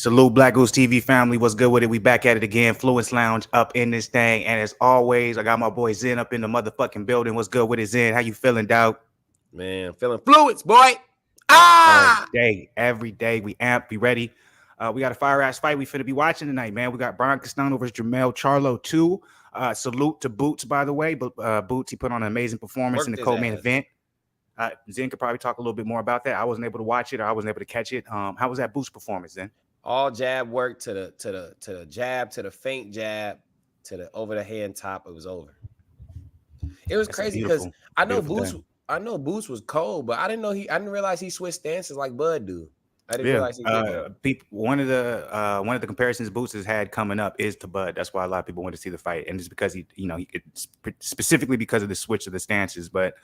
Salute Black Goose TV family. What's good with it? We back at it again. Fluence Lounge up in this thing. And as always, I got my boy Zen up in the motherfucking building. What's good with it, Zen? How you feeling, dog? Man, feeling Fluence, boy. Every day we amp, be ready. We got a fire ass fight we finna be watching tonight, man. We got Castano versus Jermell, Charlo 2. Salute to Boots, by the way. But Boots, he put on an amazing performance in the co-main event. Zen could probably talk a little bit more about that. I wasn't able to watch it, or I wasn't able to catch it. How was that Boots performance, Zen? All jab work to the jab, to the feint jab, to the over the hand top. It was over. It was crazy because I know Boots was cold, but I didn't realize he switched stances like Bud do. I didn't realize he did. One of the comparisons Boots has had coming up is to Bud. That's why a lot of people want to see the fight, and it's because he specifically because of the switch of the stances. But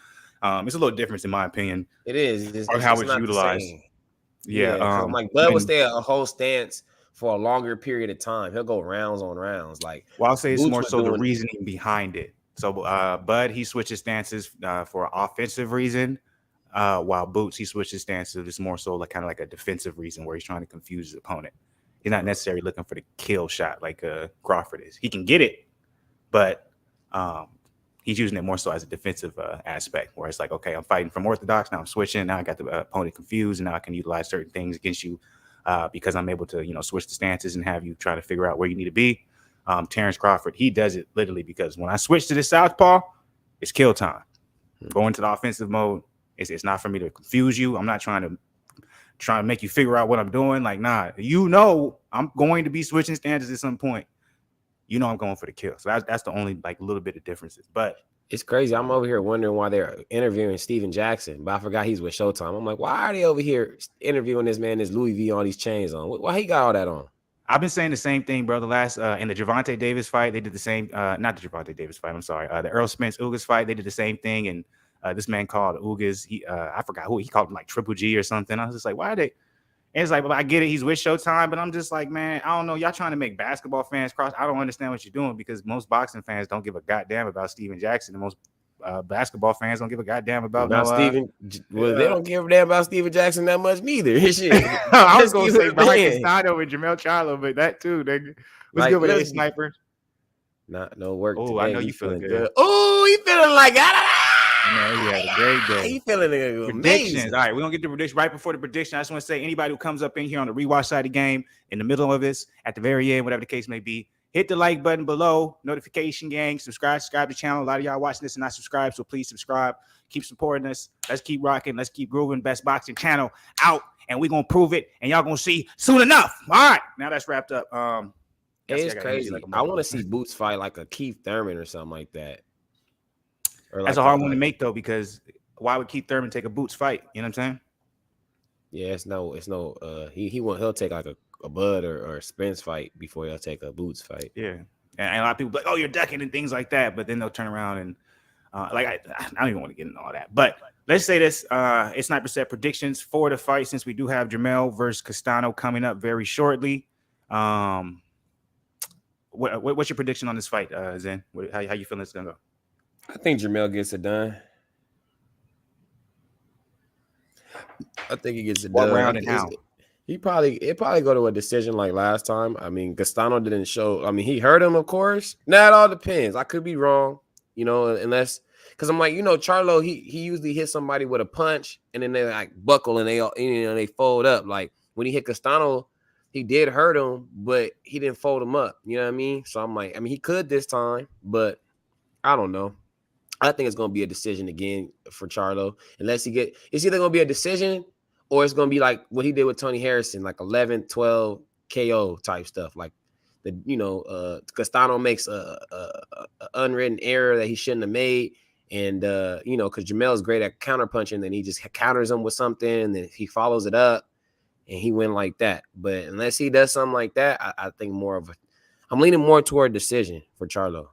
it's a little different in my opinion. It is. Or how it's utilized. Yeah, like Bud will stay a whole stance for a longer period of time. He'll go rounds on rounds. Like, well, I'll say it's more so the reasoning behind it. So, Bud, he switches stances for an offensive reason, while Boots, he switches stances. It's more so like kind of like a defensive reason where he's trying to confuse his opponent. He's not necessarily looking for the kill shot like Crawford is. He can get it, but he's using it more so as a defensive aspect, where it's like, okay, I'm fighting from orthodox, now I'm switching, now I got the opponent confused, and now I can utilize certain things against you because I'm able to, switch the stances and have you try to figure out where you need to be. Terrence Crawford, he does it literally because when I switch to the southpaw, it's kill time. Going to the offensive mode, it's not for me to confuse you. I'm not trying to make you figure out what I'm doing. Like, nah, I'm going to be switching stances at some point. I'm going for the kill. So that's the only like little bit of differences. But it's crazy. I'm over here wondering why they're interviewing Steven Jackson, but I forgot he's with Showtime. I'm like, why are they over here interviewing this man, this Louis V, all these chains on? Why he got all that on? I've been saying the same thing, bro. The last in the Gervonta Davis fight, they did the same. Not the Gervonta Davis fight. I'm sorry. The Errol Spence Ugas fight, they did the same thing. And this man called Ugas. I forgot who he called him, like Triple G or something. I was just like, why are they? And it's like, well, I get it. He's with Showtime, but I'm just like, man, I don't know. Y'all trying to make basketball fans cross. I don't understand what you're doing because most boxing fans don't give a goddamn about Steven Jackson, and most basketball fans don't give a goddamn about Steven. Well, they don't give a damn about Steven Jackson that much neither. Shit. I was gonna say Castano and Jermell Charlo, but that too, nigga. What's good with that sniper? No work. Oh, I know you feeling good. Oh, he feeling like Man, he had a great day. He feeling predictions. All right, we're gonna get the prediction right before the prediction. I just want to say anybody who comes up in here on the rewatch side of the game, in the middle of this, at the very end, whatever the case may be, hit the like button below, notification gang, subscribe to the channel. A lot of y'all watching this and not subscribed, so please subscribe. Keep supporting us. Let's keep rocking. Let's keep grooving. Best boxing channel out, and we're gonna prove it, and y'all gonna see soon enough. All right, now that's wrapped up. It's crazy. I want to see Boots fight like a Keith Thurman or something like that. Or that's a hard one to make though, because why would Keith Thurman take a Boots fight? You know what I'm saying? Yeah, he'll take like a Bud or a Spence fight before he'll take a Boots fight. Yeah, and a lot of people be like, oh, you're ducking and things like that, but then they'll turn around and I don't even want to get into all that. But let's say this: it's Sniper Set predictions for the fight, since we do have Jermell versus Castano coming up very shortly. What's your prediction on this fight, Zen? How you feeling it's gonna go? I think Jermell gets it done. I think he gets it done. What round and how? It probably go to a decision like last time. I mean, Castano didn't show. I mean, he hurt him, of course. Now it all depends. I could be wrong, unless because I'm like, Charlo, he usually hits somebody with a punch and then they like buckle and they fold up. Like when he hit Castano, he did hurt him, but he didn't fold him up. You know what I mean? So I'm like, he could this time, but I don't know. I think it's going to be a decision again for Charlo. It's either going to be a decision or it's going to be like what he did with Tony Harrison, like 11-12 KO type stuff. Like, Castano makes a unwritten error that he shouldn't have made. And, because Jermell is great at counterpunching, then he just counters him with something and then he follows it up and he went like that. But unless he does something like that, I think I'm leaning more toward decision for Charlo.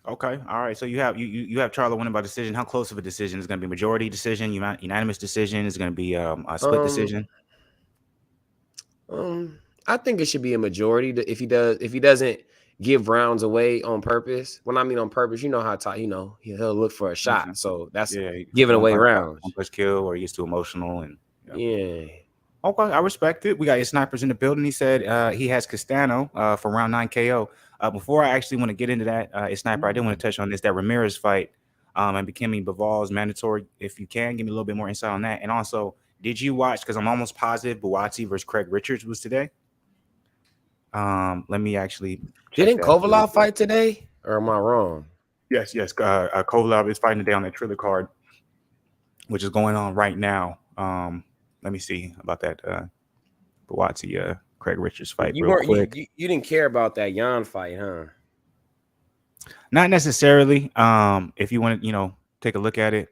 Okay, all right. So you have Charlo winning by decision. How close of a decision is going to be? Majority decision, unanimous decision? Is going to be a split decision? I think it should be a majority. If he doesn't give rounds away on purpose. When I mean on purpose, you know how he'll look for a shot. So that's giving away rounds. One push kill, or he gets too emotional and yeah. Okay, I respect it. We got your snipers in the building. He said he has Castano for round 9 KO. Before I actually want to get into that, sniper, I did want to touch on this, that Ramirez fight and becoming Bival's mandatory. If you can, give me a little bit more insight on that. And also, did you watch, because I'm almost positive Buatsi versus Craig Richards was today. Let me actually check Didn't that. Kovalev fight today? Or am I wrong? Yes. Kovalev is fighting today on that Triller card, which is going on right now. Let me see about that Buatsi Craig Richards fight real quick. You didn't care about that Jan fight, huh? Not necessarily. If you want to, take a look at it.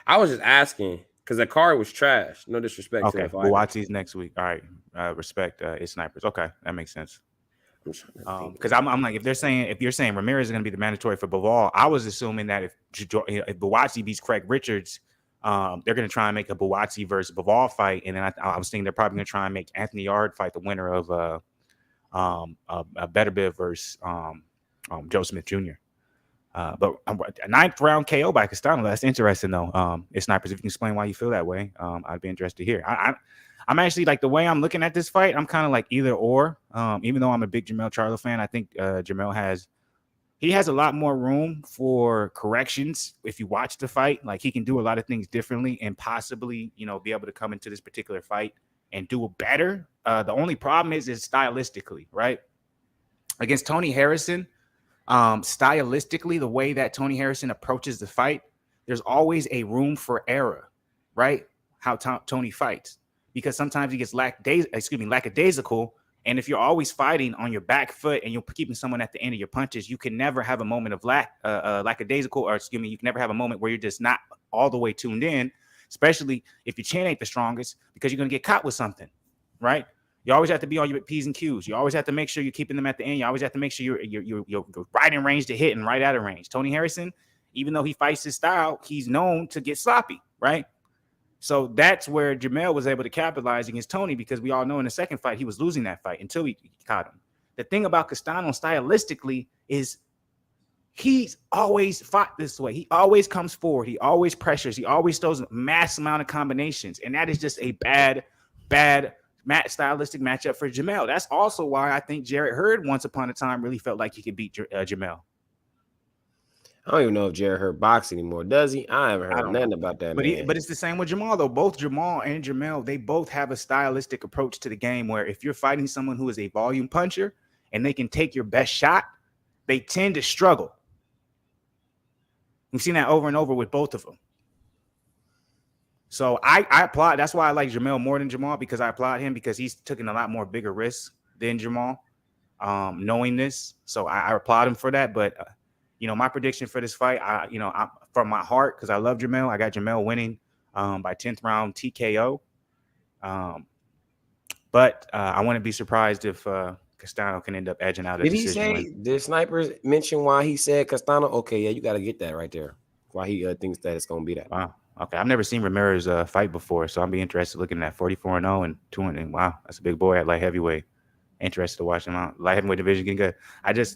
I was just asking because the card was trash. No disrespect to the fight. Buatsi's next week. All right. Respect its snipers. Okay, that makes sense. Because I'm like, if you're saying Ramirez is going to be the mandatory for Bival, I was assuming that if Buatsi beats Craig Richards, they're going to try and make a Buatsi versus Bival fight, and then I was thinking they're probably going to try and make Anthony Yard fight the winner of a Better Bit versus Joe Smith Jr. But a 9th round KO by Castano. That's interesting though. It's snipers. If you can explain why you feel that way, I'd be interested to hear. I'm actually like, the way I'm looking at this fight, I'm kind of like either or. Even though I'm a big Jermell Charlo fan, I think Jermell has a lot more room for corrections if you watch the fight. Like, he can do a lot of things differently and possibly, be able to come into this particular fight and do it better. The only problem is stylistically, right? Against Tony Harrison, stylistically, the way that Tony Harrison approaches the fight, there's always a room for error, right? How Tony fights. Because sometimes he gets lackadaisical. And if you're always fighting on your back foot and you're keeping someone at the end of your punches, you can never have a moment of lackadaisical, or you can never have a moment where you're just not all the way tuned in, especially if your chin ain't the strongest, because you're going to get caught with something, right? You always have to be on your P's and Q's. You always have to make sure you're keeping them at the end. You always have to make sure you're right in range to hit and right out of range. Tony Harrison, even though he fights his style, he's known to get sloppy, right? So that's where Jermell was able to capitalize against Tony, because we all know in the second fight, he was losing that fight until he caught him. The thing about Castano stylistically is he's always fought this way. He always comes forward. He always pressures. He always throws a mass amount of combinations. And that is just a bad stylistic matchup for Jermell. That's also why I think Jarrett Hurd once upon a time really felt like he could beat Jermell. I don't even know if Jarrett Hurd box anymore. Does he? I haven't heard nothing about that. But it's the same with Jermell, though. Both Jermell and Jermell, they both have a stylistic approach to the game where if you're fighting someone who is a volume puncher and they can take your best shot, they tend to struggle. We've seen that over and over with both of them. So I applaud. That's why I like Jermell more than Jamal, because I applaud him because he's taken a lot more bigger risks than Jamal, knowing this. So I applaud him for that. But my prediction for this fight, from my heart, because I love Jermell, I got Jermell winning by 10th round TKO. But I wouldn't be surprised if Castano can end up edging out a decision. Did he say, did snipers mention why he said Castano? Okay, yeah, you got to get that right there. Why he thinks that it's going to be that. Wow. Okay, I've never seen Ramirez fight before, so I'll be interested looking at 44-0 and 2-0. Wow, that's a big boy at light heavyweight. Interested to watch him out. Light heavyweight division getting good.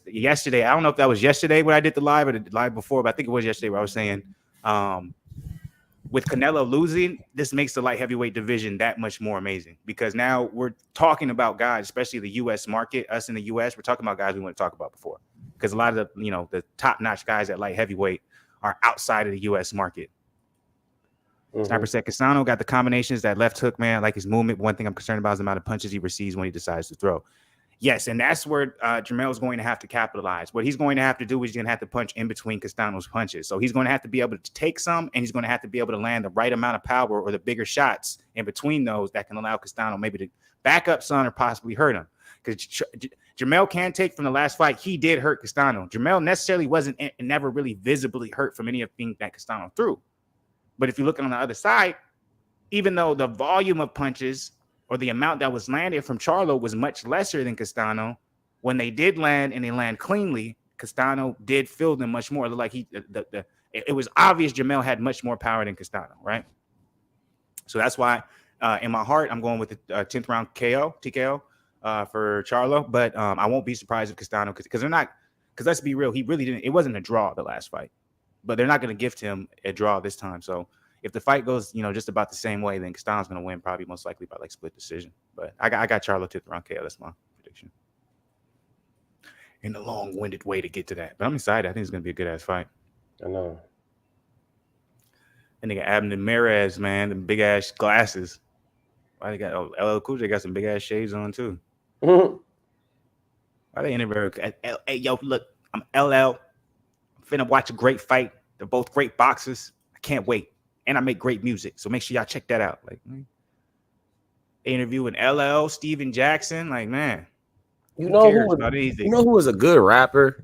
Yesterday, I don't know if that was yesterday when I did the live or the live before, but I think it was yesterday where I was saying, with Canelo losing, this makes the light heavyweight division that much more amazing, because now we're talking about guys, especially the U.S. market, us in the U.S., we're talking about guys we want to talk about before, because a lot of the top-notch guys at light heavyweight are outside of the U.S. market. Mm-hmm. Sniper said Castano got the combinations, that left hook, man, like his movement. One thing I'm concerned about is the amount of punches he receives when he decides to throw. Yes, and that's where Jermell is going to have to capitalize. What he's going to have to do is he's going to have to punch in between Castano's punches. So he's going to have to be able to take some, and he's going to have to be able to land the right amount of power or the bigger shots in between those that can allow Castano maybe to back up some or possibly hurt him. Because Jermell can take from the last fight. He did hurt Castano. Jermell necessarily wasn't never really visibly hurt from any of the things that Castano threw. But if you look on the other side, even though the volume of punches or the amount that was landed from Charlo was much lesser than Castano, when they did land and they land cleanly, Castano did feel them much more. Like it was obvious Jermell had much more power than Castano, right? So that's why in my heart, I'm going with the 10th round TKO for Charlo. But I won't be surprised if Castano, because they're not, because let's be real, he really didn't, it wasn't a draw the last fight. But they're not going to gift him a draw this time. So if the fight goes, just about the same way, then Castano's gonna win, probably most likely by like split decision. But I got Charlo to the round KO. That's my prediction. In a long-winded way to get to that, but I'm excited. I think it's gonna be a good ass fight. I know. And nigga Abner Mares, man, the big ass glasses. Why they got LL Cool J got some big ass shades on too. Why they interview? Hey, yo, look, I'm LL. I'm finna watch a great fight. They're both great boxers. I can't wait, and I make great music. So make sure y'all check that out. Like, interviewing LL, Steven Jackson. Like, man, you know who was a good rapper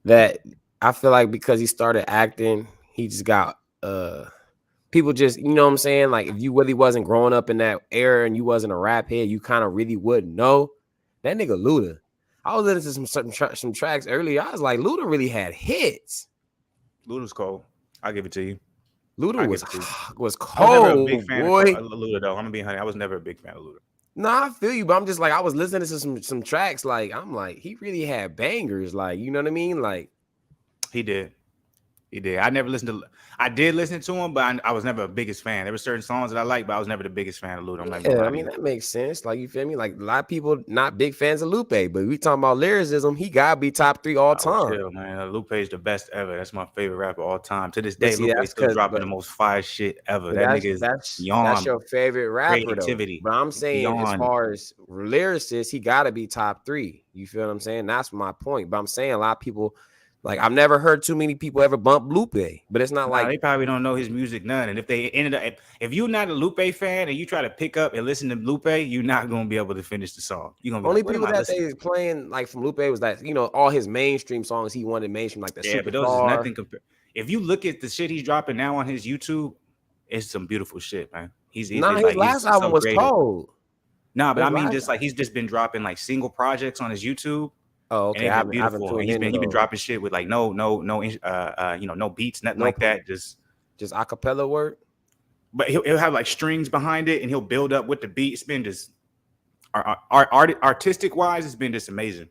that I feel like because he started acting, he just got people just, you know what I'm saying? Like, if you really wasn't growing up in that era and you wasn't a rap head, you kind of really wouldn't know. That nigga Luda. I was listening to some tracks earlier. I was like, Luda really had hits. Luda's cold. I'll give it to you. Luda was cold. I was never a big fan of Luda, though. I'm gonna be honest. I was never a big fan of Luda. No, I feel you, but I'm just like, I was listening to some tracks. Like, I'm like, he really had bangers. Like, you know what I mean? Like, he did. I never listened to. I did listen to him, but I was never a biggest fan. There were certain songs that I liked, but I was never the biggest fan of Luda. I'm like, I mean, that makes sense. Like, you feel me? Like, a lot of people not big fans of Lupe, but we talking about lyricism. He gotta be top 3 all time. Chill, man. Lupe is the best ever. That's my favorite rapper all time. To this day, Lupe still dropping the most fire shit ever. That nigga is beyond. That's your favorite rapper, creativity. Though. But I'm saying, as far as lyricist, he gotta be top 3. You feel what I'm saying? That's my point. But I'm saying a lot of people. Like, I've never heard too many people ever bump Lupe, but it's not like they probably don't know his music none. And if they ended up, if you're not a Lupe fan and you try to pick up and listen to Lupe, you're not gonna be able to finish the song. You're gonna be only people that they was playing like from Lupe was that all his mainstream songs he wanted mainstream like the Superstar. But those is nothing compared. If you look at the shit he's dropping now on his YouTube, it's some beautiful shit, man. His last album was cold. Nah, but I mean, just like he's just been dropping like single projects on his YouTube. Oh, okay. And beautiful. And he's been dropping shit with like no beats, nothing like that. Just acapella work. But he'll have like strings behind it, and he'll build up with the beat. It's been just artistic wise, it's been just amazing.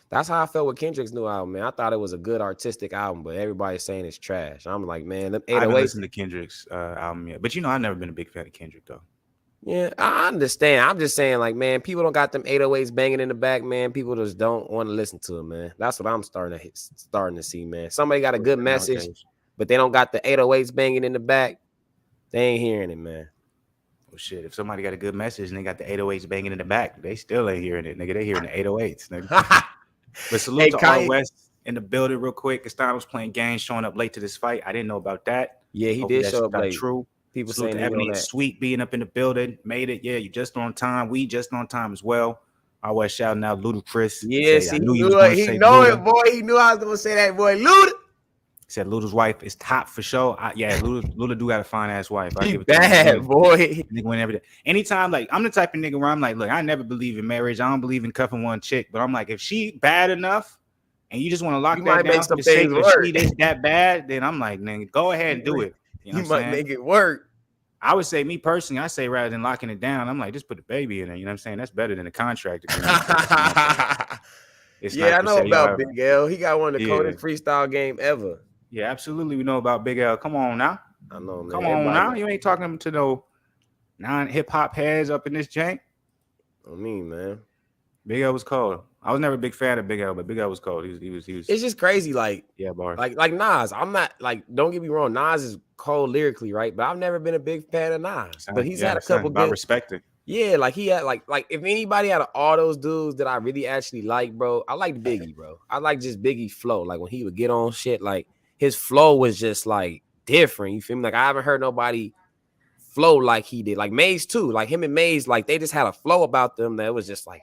That's how I felt with Kendrick's new album, man. I thought it was a good artistic album, but everybody's saying it's trash. I'm like, man, them 808s. I haven't listened to Kendrick's album yet, but I've never been a big fan of Kendrick though. Yeah, I understand. I'm just saying, like, man, people don't got them 808s banging in the back, man. People just don't want to listen to it, man. That's what I'm starting to see, man. Somebody got a good message, but they don't got the 808s banging in the back. They ain't hearing it, man. Well, shit, if somebody got a good message and they got the 808s banging in the back, they still ain't hearing it, nigga. They hearing the 808s, nigga. But salute to R West in the building real quick. Castano was playing games, showing up late to this fight. I didn't know about that. Yeah, he did show up late. True. People saying Ebony Sweet being up in the building, made it. Yeah, you just on time. We just on time as well. I was shouting out Ludacris. Yes, he knew it, boy. He knew I was gonna say that, boy. Luda. He said Luda's wife is top for sure. Luda do got a fine ass wife. I give it to him. Boy. Nigga win every day. Anytime, like I'm the type of nigga where I'm like, look, I never believe in marriage. I don't believe in cuffing one chick, but I'm like, if she bad enough and you just want to lock that down for the sake of she is that bad, then I'm like, nigga, go ahead and do it. You might make it work. I would say, me personally, I say rather than locking it down, I'm like, just put the baby in there. You know what I'm saying? That's better than a contract agreement. I know about Big L. He got one of the coldest freestyle game ever. Yeah, absolutely. We know about Big L. Come on now. I know, man. Come on now. You ain't talking to no non-hip hop heads up in this jank. I mean, man. Big L was cold. I was never a big fan of Big L, but Big L was cold. He was. It's just crazy, like bar. Like Nas. I'm not like. Don't get me wrong. Nas is cold lyrically, right? But I've never been a big fan of Nas. But he's had a couple good. I respect it. Yeah, like he had like if anybody out of all those dudes that I really actually like, bro, I like Biggie, bro. I like just Biggie flow. Like when he would get on shit, like his flow was just like different. You feel me? Like I haven't heard nobody flow like he did. Like Maze too. Like him and Maze, like they just had a flow about them that was just like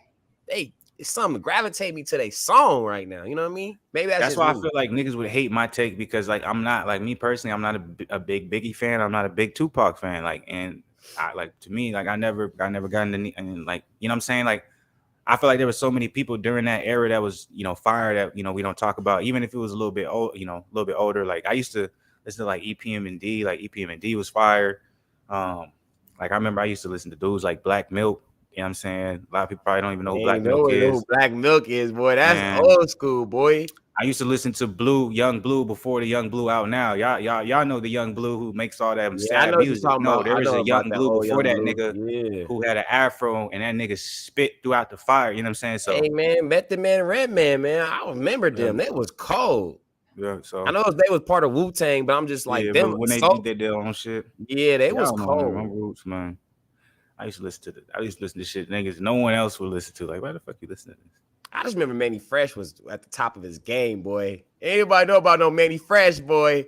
it's something to gravitate me to their song right now. You know what I mean? Maybe that's why I feel like niggas would hate my take because like I'm not like me personally. I'm not a big Biggie fan. I'm not a big Tupac fan. Like and I like to me like I never got into and like you know what I'm saying like I feel like there were so many people during that era that was fire that we don't talk about even if it was a little bit old a little bit older. Like I used to listen to like EPM&D. Like EPM&D was fire. Like I remember I used to listen to dudes like Black Milk. You know what I'm saying? A lot of people probably don't even know who Ain't Black Milk know is. who Black Milk is, boy. That's Man, old school, boy. I used to listen to Young Blue before the Young Blue out now. Y'all know the Young Blue who makes all that Yeah, I sad know what you're music. talking No, about. there I was know a about Young that Blue old before Young that Blue. nigga Yeah. who had an afro and that nigga spit throughout the fire. You know what I'm saying? So, Hey, man, Method Man, Redman, man. I remember them. yeah, That was cold. so I know they was part of Wu-Tang, but I'm just like, yeah, but them. when they So, did their own shit, yeah, they yeah, I was don't know, man. My cold. roots, man. I used to listen to shit niggas no one else would listen to. Like, why the fuck you listen to this? I just remember Manny Fresh was at the top of his game, boy. Anybody know about no Manny Fresh, boy?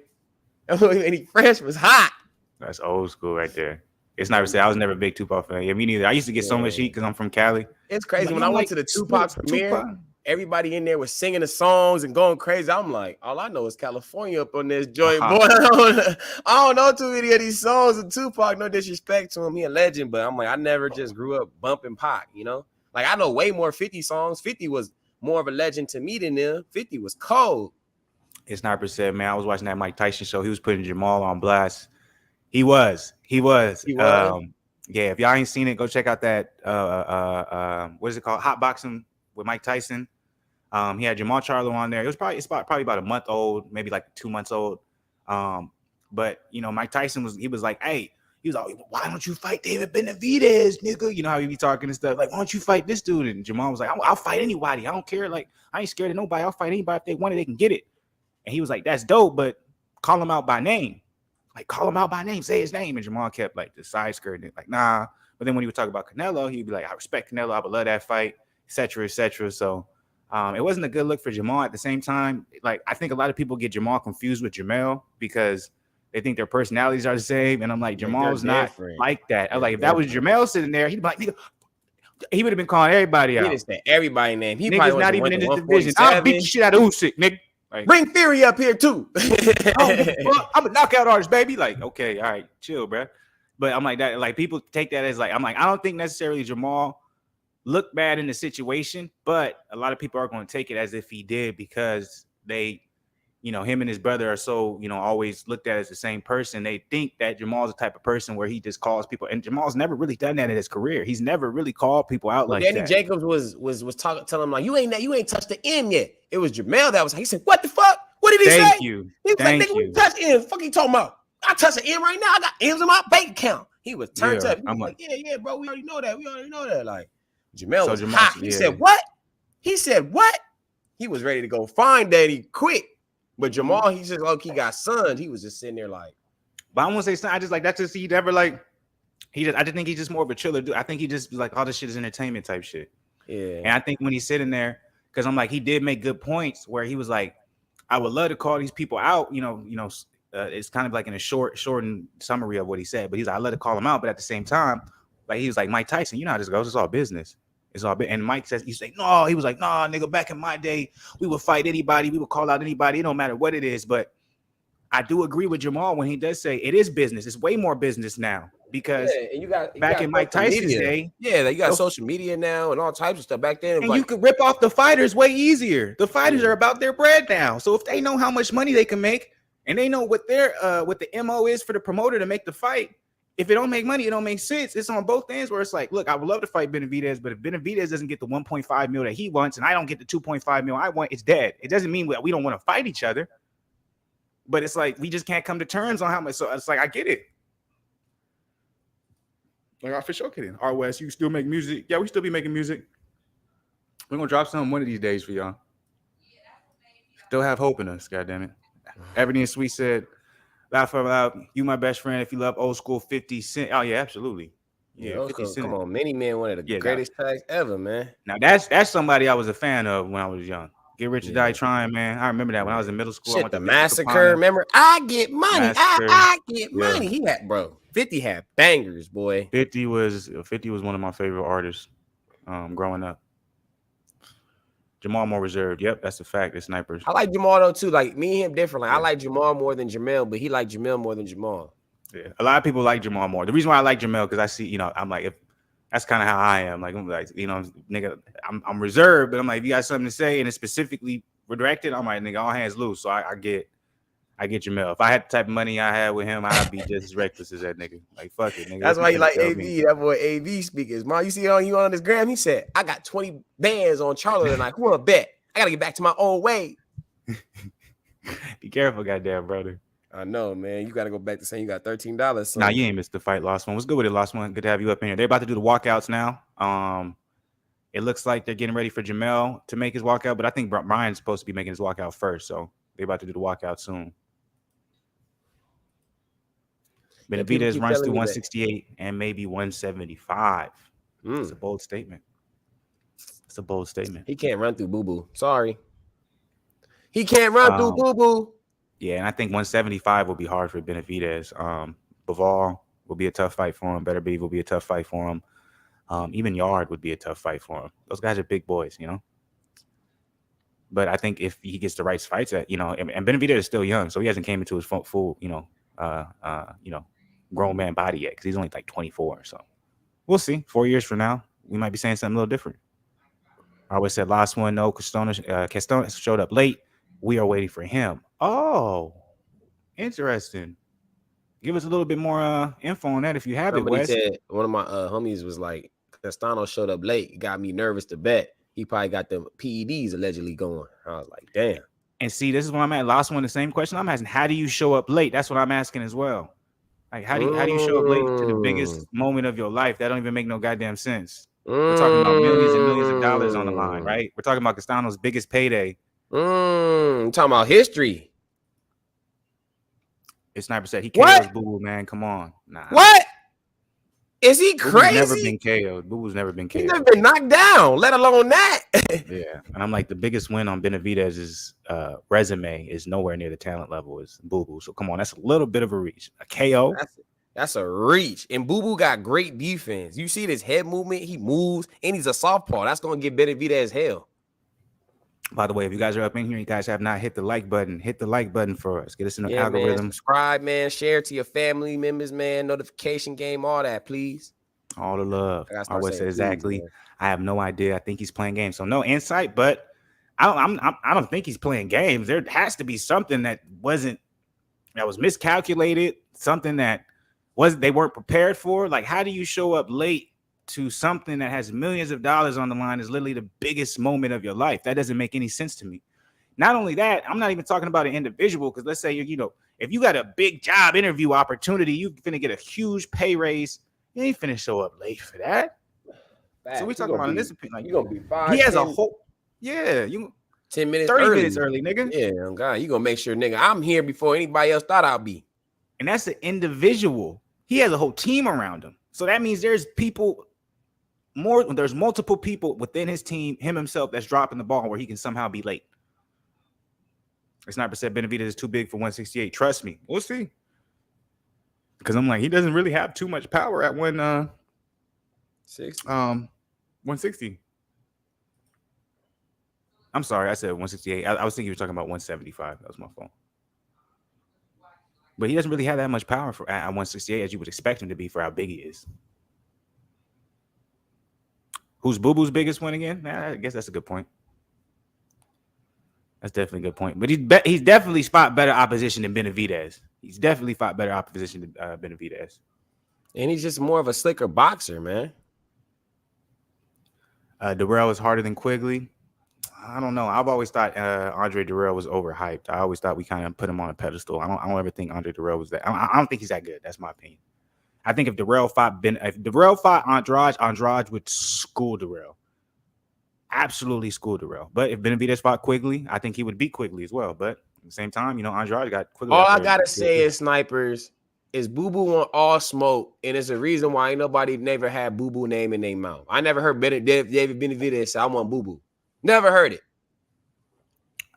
Manny Fresh was hot. That's old school right there. It's not to say I was never a big Tupac fan. Yeah, me neither. I used to get so much heat because I'm from Cali. It's crazy. Like, When you I don't went like to the Tupac premiere, Tupac? everybody in there was singing the songs and going crazy. I'm like, all I know is California up on this joint, Uh-huh. boy. I don't know too many of these songs of Tupac. No disrespect to him, he a legend, but I'm like, I never just grew up bumping Pac, you know? Like, I know way more 50 songs. 50 was more of a legend to me than them. 50 was cold. It's not percent, man. I was watching that Mike Tyson show. He was putting Jermell on blast. He was. Yeah, if y'all ain't seen it, go check out that what is it called? Hot Boxing with Mike Tyson. He had Jermell Charlo on there. It's probably about a month old, maybe like 2 months old. But you know, Mike Tyson was like, hey, he was like, why don't you fight David Benavidez, nigga? You know how he be talking and stuff. Like, why don't you fight this dude? And Jermell was like, I'll fight anybody. I don't care. Like, I ain't scared of nobody. I'll fight anybody if they want it, they can get it. And he was like, that's dope, but call him out by name. Like, call him out by name, say his name. And Jermell kept like the side skirting it, like, nah. But then when he would talk about Canelo, he'd be like, I respect Canelo, I would love that fight, et cetera, et cetera. So it wasn't a good look for Jermell. At the same time, like, I think a lot of people get Jermell confused with Jermell because they think their personalities are the same. And I'm like, Jermell's not like that. I was like, if that was Jermell sitting there, he'd be like, nigga, he would have been calling everybody out. He just said everybody name. He nigga's not even in this division. I'll beat the shit out of Usyk, nigga. Like, bring Theory up here too. I'm a knockout artist, baby. Like, okay, all right, chill, bro. But I'm like that. Like, people take that as like, I'm like, I don't think necessarily Jermell looked bad in the situation, but a lot of people are going to take it as if he did because they, you know, him and his brother are so, you know, always looked at as the same person. They think that Jermell's the type of person where he just calls people, and Jermell's never really done that in his career. He's never really called people out like Danny that. Jacobs was talking, telling him like, you ain't touched the M yet. It was Jermell that was. He said, what the fuck? What did he say? Thank you. He was like, nigga, we touch M. Fuck you talking about? I touch an M right now. I got M's in my bank account. He was turned up. He was like, yeah, bro. We already know that. Like, Jermell was hot. He said, what? He said, what? He was ready to go find Danny quick. But Jermell, he just he got sons. He was just sitting there like. But I won't say son. I just like that's just he never like I just think he's just more of a chiller dude. I think he just like all this shit is entertainment type shit. Yeah. And I think when he's sitting there, because I'm like, he did make good points where he was like, I would love to call these people out. It's kind of like in a shortened summary of what he said. But he's like, I love to call them out, but at the same time, like he was like Mike Tyson. You know how this goes. It's all business. It's all big. And Mike says, you say, no, he was like, nah, nigga, back in my day, we would fight anybody. We would call out anybody. It don't matter what it is. But I do agree with Jermell when he does say it is business. It's way more business now because and you got back in Mike Tyson's day. Yeah, you got social media now and all types of stuff. Back then, and you could rip off the fighters way easier. The fighters are about their bread now. So if they know how much money they can make and they know what the MO is for the promoter to make the fight, if it don't make money, it don't make sense. It's on both ends where it's like, look, I would love to fight Benavidez, but if Benavidez doesn't get the 1.5 mil that he wants and I don't get the 2.5 mil I want, it's dead. It doesn't mean we don't want to fight each other, but it's like we just can't come to terms on how much. So it's like I get it. Like I for sure kidding. R West, you still make music? Yeah, we still be making music. We're gonna drop something one of these days for y'all. Still have hope in us, goddammit. Everything Sweet said. Laugh out loud. You my best friend. If you love old school 50 Cent. Oh yeah, absolutely. Yeah, 50 Cent. Come on, Many Men, one of the greatest tracks ever, man. Now that's somebody I was a fan of when I was young. Get Rich or Die Trying, man. I remember that when I was in middle school. Shit, the Massacre. Remember, I get money. I get money. He had 50 had bangers, boy. 50 was one of my favorite artists growing up. Jermell more reserved. Yep, that's a fact. The snipers. I like Jermell though too. Like me and him differently. I like Jermell more than Jermell, but he liked Jermell more than Jermell. Yeah, a lot of people like Jermell more. The reason why I like Jermell because I see, I'm like, if that's kind of how I am. Like I'm like, nigga, I'm reserved, but I'm like, if you got something to say and it's specifically redirected, I'm like, nigga, all hands loose. So I get I get Jermell. If I had the type of money I had with him, I'd be just as reckless as that nigga. Like, fuck it, nigga. That's why you like tell AV. me. That boy AV speakers. Mom, you see on his gram, he said, I got 20 bands on Charlo tonight. Who wanna bet? I gotta get back to my old way. Be careful, goddamn brother. I know, man. You gotta go back to saying you got $13. So. Nah, you ain't missed the fight. Lost one. What's good with it? Lost one. Good to have you up in here. They're about to do the walkouts now. It looks like they're getting ready for Jermell to make his walkout, but I think Brian's supposed to be making his walkout first, so they're about to do the walkout soon. Benavidez runs through 168 and maybe 175. It's a bold statement. It's a bold statement. He can't run through boo-boo. Sorry. He can't run through boo-boo. Yeah, and I think 175 will be hard for Benavidez. Bivol will be a tough fight for him. Beterbiev will be a tough fight for him. Even Yard would be a tough fight for him. Those guys are big boys, you know. But I think if he gets the right fights at, you know, and Benavidez is still young, so he hasn't came into his full grown man body yet because he's only like 24. So we'll see. 4 years from now, we might be saying something a little different. I always said last one, no, Castano showed up late. We are waiting for him. Oh, interesting. Give us a little bit more info on that if you have Somebody it, Wes. said one of my homies was like, Castano showed up late. It got me nervous to bet. He probably got the PEDs allegedly going. I was like, damn. And see, this is what I'm at. Last one, the same question I'm asking. How do you show up late? That's what I'm asking as well. Like, how do you show up late to the biggest moment of your life? That don't even make no goddamn sense. We're talking about millions and millions of dollars on the line, right? We're talking about Castano's biggest payday. Talking about history. It's Sniper said he KO's Boo-Boo, man. Come on. Nah. What? Is he crazy? Never been KO'd. Boo-Boo's never been KO'd. He's never been knocked down, let alone that. Yeah. And I'm like, the biggest win on Benavidez's resume is nowhere near the talent level as Boo-Boo. So come on, that's a little bit of a reach. A KO. That's a reach. And Boo-Boo got great defense. You see this head movement, he moves, and he's a southpaw. That's gonna get Benavidez hell. By the way, if you guys are up in here, you guys have not hit the like button. Hit the like button for us. Get us in the algorithm. Man, subscribe, man. Share to your family members, man. Notification game, all that, please. All the love. I always say exactly. Please, I have no idea. I think he's playing games, so no insight. But I don't think he's playing games. There has to be something that was miscalculated. Something that they weren't prepared for. Like, how do you show up late to something that has millions of dollars on the line? Is literally the biggest moment of your life? That doesn't make any sense to me. Not only that, I'm not even talking about an individual, because let's say if you got a big job interview opportunity, you finna get a huge pay raise. You ain't finna show up late for that. So we talking about in this opinion, like, you're gonna be 5. He has a whole 10 minutes, 30 minutes early, nigga. Yeah, God, you gonna make sure, nigga, I'm here before anybody else thought I'll be. And that's an individual. He has a whole team around him. So that means there's multiple people within his team, him himself, that's dropping the ball where he can somehow be late. It's not percent Benavidez is too big for 168. Trust me. We'll see. Because I'm like, he doesn't really have too much power at 160. I'm sorry, I said 168. I was thinking you were talking about 175. That was my fault. But he doesn't really have that much power at 168 as you would expect him to be for how big he is. Who's Boo-Boo's biggest win again? I guess that's a good point. That's definitely a good point. But he's definitely fought better opposition than Benavidez. He's definitely fought better opposition than Benavidez. And he's just more of a slicker boxer, man. Durrell is harder than Quigley. I don't know. I've always thought Andre Durrell was overhyped. I always thought we kind of put him on a pedestal. I don't ever think Andre Durrell was that. I don't think he's that good. That's my opinion. I think if Durrell fought Andrade would school Durrell. Absolutely school Durrell. But if Benavidez fought Quigley, I think he would beat Quigley as well. But at the same time, Andrade got Quigley. All I gotta say is, snipers, is Boo-Boo on all smoke, and it's a reason why ain't nobody never had Boo-Boo name in their mouth. I never heard David Benavidez say, I want Boo-Boo. Never heard it.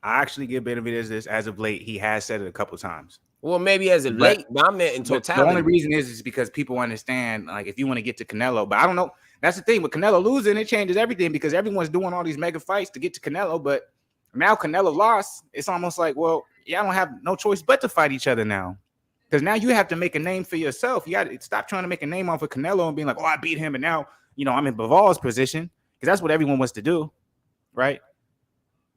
I actually give Benavidez this as of late. He has said it a couple times. Well, maybe as of late, but I meant in totality. The only reason is because people understand, like, if you want to get to Canelo, but I don't know. That's the thing with Canelo losing, it changes everything because everyone's doing all these mega fights to get to Canelo. But now Canelo lost. It's almost like, well, y'all don't have no choice but to fight each other now. Because now you have to make a name for yourself. You got to stop trying to make a name off of Canelo and being like, oh, I beat him. And now, I'm in Bivol's position, because that's what everyone wants to do. Right.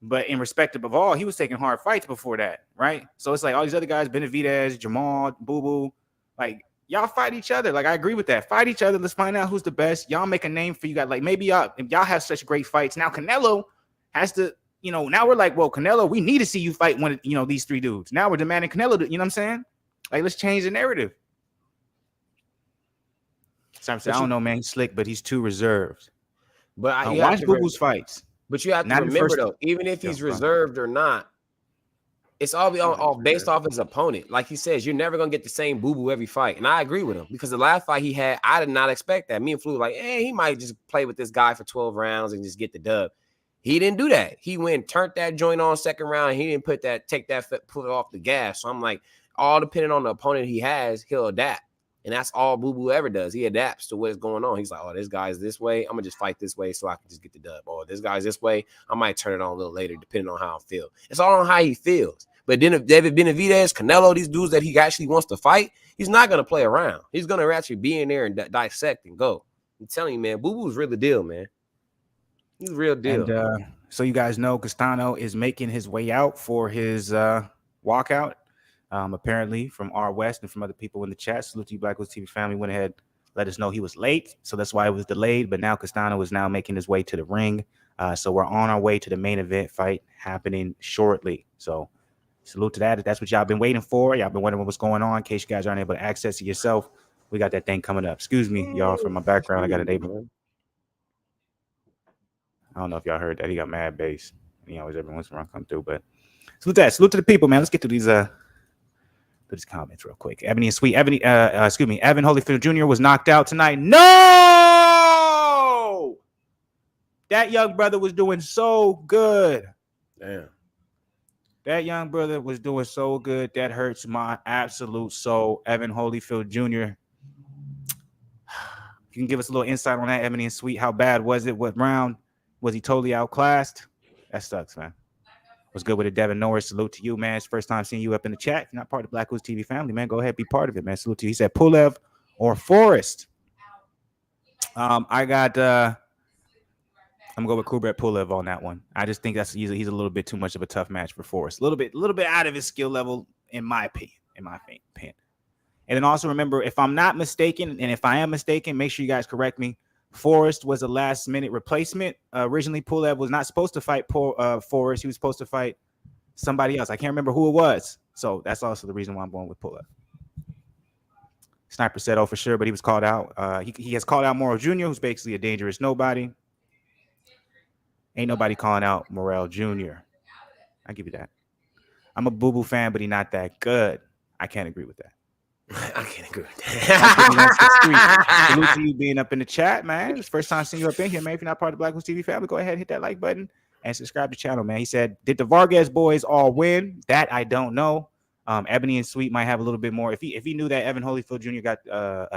But in respective of all, he was taking hard fights before that, right? So it's like all these other guys, Benavidez, Jermell, Boo Boo, like y'all fight each other. Like I agree with that. Fight each other. Let's find out who's the best. Y'all make a name for you guys. Like maybe y'all, if y'all have such great fights, now Canelo has to, now we're like, well, Canelo, we need to see you fight one of, these three dudes. Now we're demanding Canelo, you know what I'm saying? Like let's change the narrative. So I don't know, man. He's slick, but he's too reserved. But I watch Boo Boo's fights. But you have to remember, though, even if he's reserved or not, it's all based off his opponent. Like he says, you're never going to get the same Boo Boo every fight. And I agree with him because the last fight he had, I did not expect that. Me and Flu were like, he might just play with this guy for 12 rounds and just get the dub. He didn't do that. He went and turned that joint on second round. And he didn't put it off the gas. So I'm like, all depending on the opponent he has, he'll adapt. And that's all Boo Boo ever does. He adapts to what's going on. He's like, oh, this guy's this way. I'm going to just fight this way so I can just get the dub. Or this guy's this way. I might turn it on a little later depending on how I feel. It's all on how he feels. But then if David Benavidez, Canelo, these dudes that he actually wants to fight, he's not going to play around. He's going to actually be in there and dissect and go. I'm telling you, man, Boo Boo's real deal, man. He's a real deal. And so you guys know Castano is making his way out for his walkout. Apparently from R West and from other people in the chat. Salute to you, Black Woods TV family. Went ahead, let us know he was late, so that's why it was delayed. But now Castano is now making his way to the ring. So we're on our way to the main event fight happening shortly. So salute to that. If that's what y'all been waiting for, y'all been wondering what's going on. In case you guys aren't able to access it yourself, we got that thing coming up. Excuse me, y'all, for my background. I got an able. I don't know if y'all heard that. He got mad bass. He always every once in a while come through. But salute to that. Salute to the people, man. Let's get to these comments real quick. Evan Holyfield Jr. was knocked out tonight. No! That young brother was doing so good. Damn. That young brother was doing so good. That hurts my absolute soul. Evan Holyfield Jr. You can give us a little insight on that, Ebony and Sweet. How bad was it? What round? Was he totally outclassed? That sucks, man. What's good with it, Devin Norris? Salute to you, man. It's first time seeing you up in the chat. If you're not part of the Black Woods TV family, man, go ahead, be part of it, man. Salute to you. He said Pulev or Forrest. I'm gonna go with Kubrat Pulev on that one. I just think he's a little bit too much of a tough match for Forrest. A little bit out of his skill level, in my opinion. And then also remember, if I'm not mistaken, and if I am mistaken, make sure you guys correct me. Forrest was a last-minute replacement. Originally, Pulev was not supposed to fight Forrest. He was supposed to fight somebody else. I can't remember who it was. So that's also the reason why I'm going with Pulev. Sniper said, oh, for sure, but he was called out. He has called out Morrell Jr., who's basically a dangerous nobody. Ain't nobody calling out Morrell Jr. I give you that. I'm a Boo Boo fan, but he's not that good. I can't agree with that. I can't agree with that. Salute to you being up in the chat, man. It's first time seeing you up in here, man. If you're not part of the Black Woods TV family, go ahead and hit that like button and subscribe to the channel, man. He said, did the Vargas boys all win? That I don't know. Ebony and Sweet might have a little bit more. If he knew that Evan Holyfield Jr. got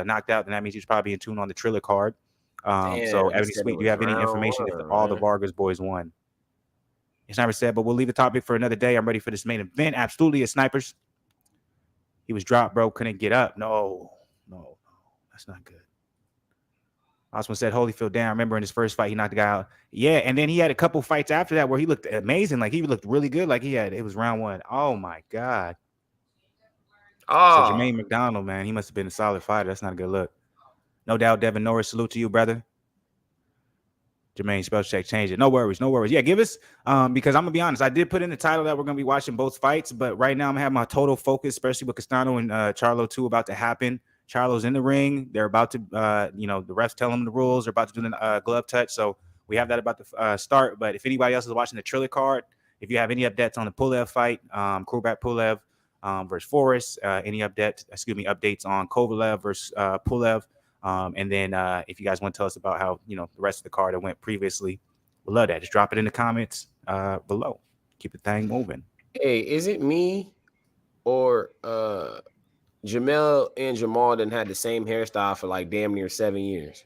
knocked out, then that means he's probably in tune on the Triller card. So Ebony and Sweet, do you have any information if all the Vargas boys won? It's never said, but we'll leave the topic for another day. I'm ready for this main event. Absolutely, as snipers. He was dropped, bro. Couldn't get up. No. That's not good. Osman said Holyfield down. Remember in his first fight, he knocked the guy out. Yeah, and then he had a couple fights after that where he looked amazing. Like he looked really good. Like it was round one. Oh my God. So Jermaine McDonald, man, he must have been a solid fighter. That's not a good look. No doubt, Devin Norris. Salute to you, brother. Jermaine, spell check, change it. No worries. Yeah, give us, because I'm going to be honest, I did put in the title that we're going to be watching both fights, but right now I'm going to have my total focus, especially with Castano and Charlo 2 about to happen. Charlo's in the ring. They're about to, the refs tell them the rules. They're about to do the glove touch. So we have that about to start. But if anybody else is watching the Triller card, if you have any updates on the Pulev fight, Kubrat Pulev versus Forrest, any updates on Kovalev versus Pulev, and then if you guys want to tell us about how, the rest of the card that went previously, we'd love that. Just drop it in the comments below. Keep the thing moving. Hey, is it me or Jermell and Jamal done had the same hairstyle for like damn near 7 years?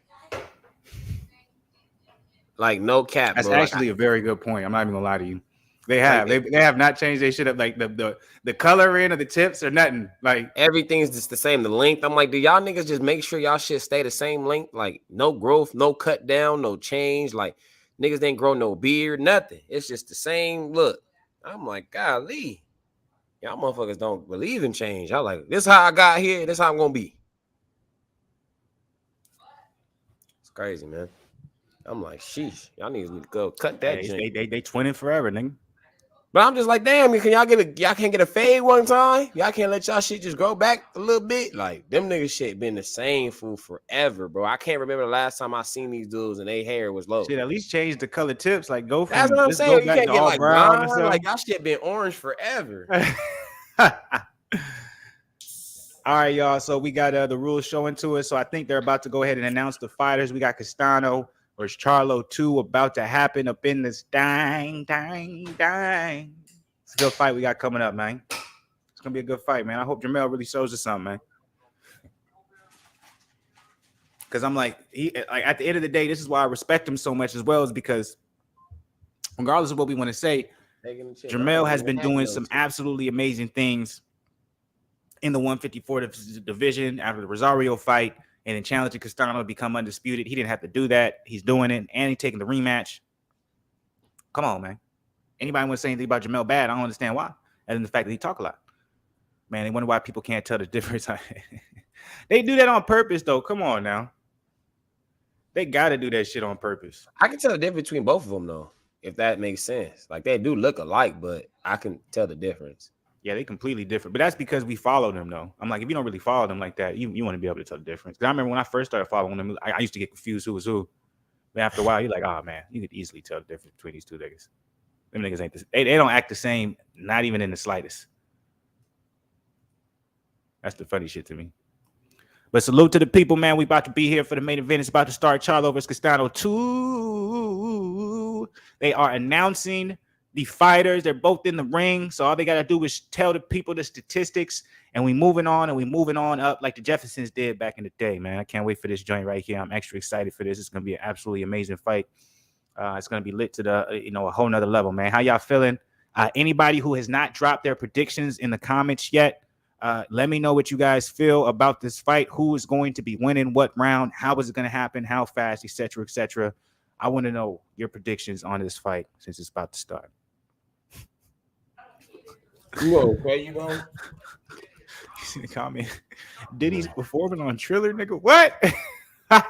Like no cap. That's bro. actually a very good point. I'm not even gonna lie to you. They have they have not changed their shit up, like the coloring of the tips or nothing. Like everything's just the same. The length. I'm like, do y'all niggas just make sure y'all shit stay the same length? Like no growth, no cut down, no change. Like Niggas didn't grow no beard, nothing. It's just the same look. I'm like, golly, y'all motherfuckers don't believe in change. I like this. How I got here. This how I'm gonna be. It's crazy, man. I'm like, sheesh, y'all need to go cut that. Hey, they twinning forever, nigga. But I'm just like, damn, y'all can't get a fade one time? Y'all can't let y'all shit just grow back a little bit? Like, them niggas shit been the same fool forever, bro. I can't remember the last time I seen these dudes and their hair was low. Shit, at least change the color tips. Like, go from that's what I'm saying. You can't get like brown. Like, y'all shit been orange forever. All right, y'all. So we got the rules showing to us. So I think they're about to go ahead and announce the fighters. We got Castano versus Charlo 2 about to happen up in this dang. It's a good fight we got coming up, man. It's gonna be a good fight, man. I hope Jermell really shows us something, man. Because I'm like, at the end of the day, this is why I respect him so much as well, is because regardless of what we want to say, Jermell has been doing some absolutely amazing things in the 154 division after the Rosario fight and then challenging Castano to become undisputed. He didn't have to do that. He's doing it, and he's taking the rematch. Come on, man. Anybody want to say anything about Jermell bad? I don't understand why. And then the fact that he talk a lot. Man, they wonder why people can't tell the difference. They do that on purpose, though. Come on now. They got to do that shit on purpose. I can tell the difference between both of them, though, if that makes sense. Like, they do look alike, but I can tell the difference. Yeah, they completely different. But that's because we follow them, though. I'm like, if you don't really follow them like that, you want to be able to tell the difference. Because I remember when I first started following them, I used to get confused who was who. But after a while, you're like, oh, man, you could easily tell the difference between these two niggas. Them niggas ain't this. They don't act the same, not even in the slightest. That's the funny shit to me. But salute to the people, man. We about to be here for the main event. It's about to start. Charlo versus Castano 2. They are announcing the fighters. They're both in the ring. So all they got to do is tell the people the statistics. And we moving on up like the Jeffersons did back in the day, man. I can't wait for this joint right here. I'm extra excited for this. It's going to be an absolutely amazing fight. It's going to be lit to the, a whole nother level, man. How y'all feeling? Anybody who has not dropped their predictions in the comments yet, let me know what you guys feel about this fight. Who is going to be winning what round? How is it going to happen? How fast, etc., etc. I want to know your predictions on this fight since it's about to start. You okay? You know? You see the comment? Diddy's performing on Triller, nigga. What? I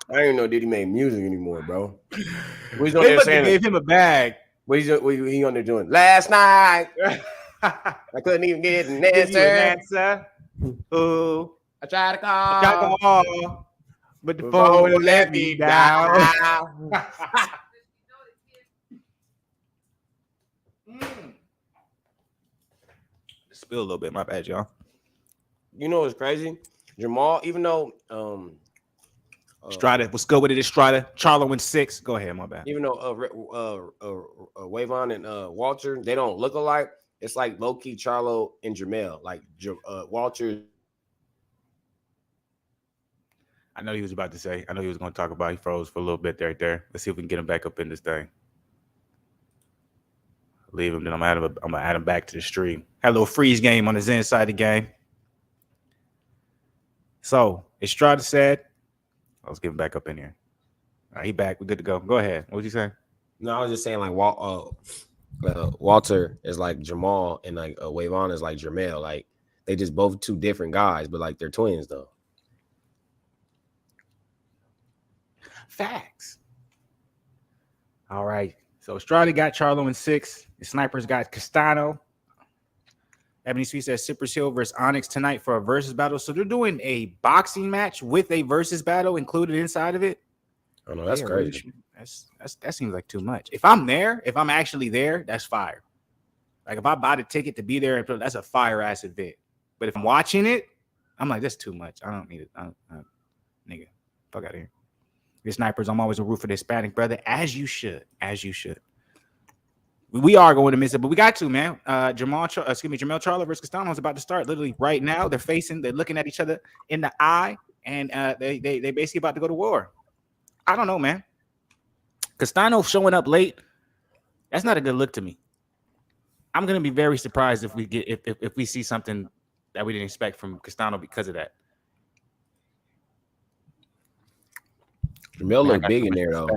didn't even know Diddy made music anymore, bro. They gave him a bag. What he on there doing? Last night. I couldn't even get an answer. Ooh. I tried to call. But the phone won't let me down. Spill a little bit. My bad, y'all. You know what's crazy? Jermell, even though Strada, what's good with it? It's Strada. Charlo in 6. Go ahead, my bad. Even though Wavon and Walter, they don't look alike. It's like low-key Charlo and Jermell. Like Walter. I know he was about to say. I know he was going to talk about. He froze for a little bit right there. Let's see if we can get him back up in this thing. Leave him. Then I'm gonna add him back to the stream. Had a little freeze game on his inside of the game. So Estrada said, let's get him back up in here. All right, he back. We're good to go. Go ahead. What was you saying? No, I was just saying like Walter is like Jermell and like Wavon is like Jermell. Like they just both two different guys, but like they're twins though. Facts. All right. So Estrada got Charlo in 6. The Snipers got Castano. Ebony Sweet says Cypress Hill versus Onyx tonight for a versus battle. So they're doing a boxing match with a versus battle included inside of it. Oh no, that's crazy. That seems like too much. If I'm actually there, that's fire. Like if I buy the ticket to be there, that's a fire ass event. But if I'm watching it, I'm like, that's too much. I don't need it. Nigga, fuck out of here. Your Snipers, I'm always a root for the Hispanic brother, as you should. We are going to miss it, but we got to, man. Jermell Charlo versus Castano is about to start literally right now. They're looking at each other in the eye, and they basically about to go to war. I don't know, man. Castano showing up late, that's not a good look to me. I'm gonna be very surprised if we see something that we didn't expect from Castano because of that. Jermell look big in there though.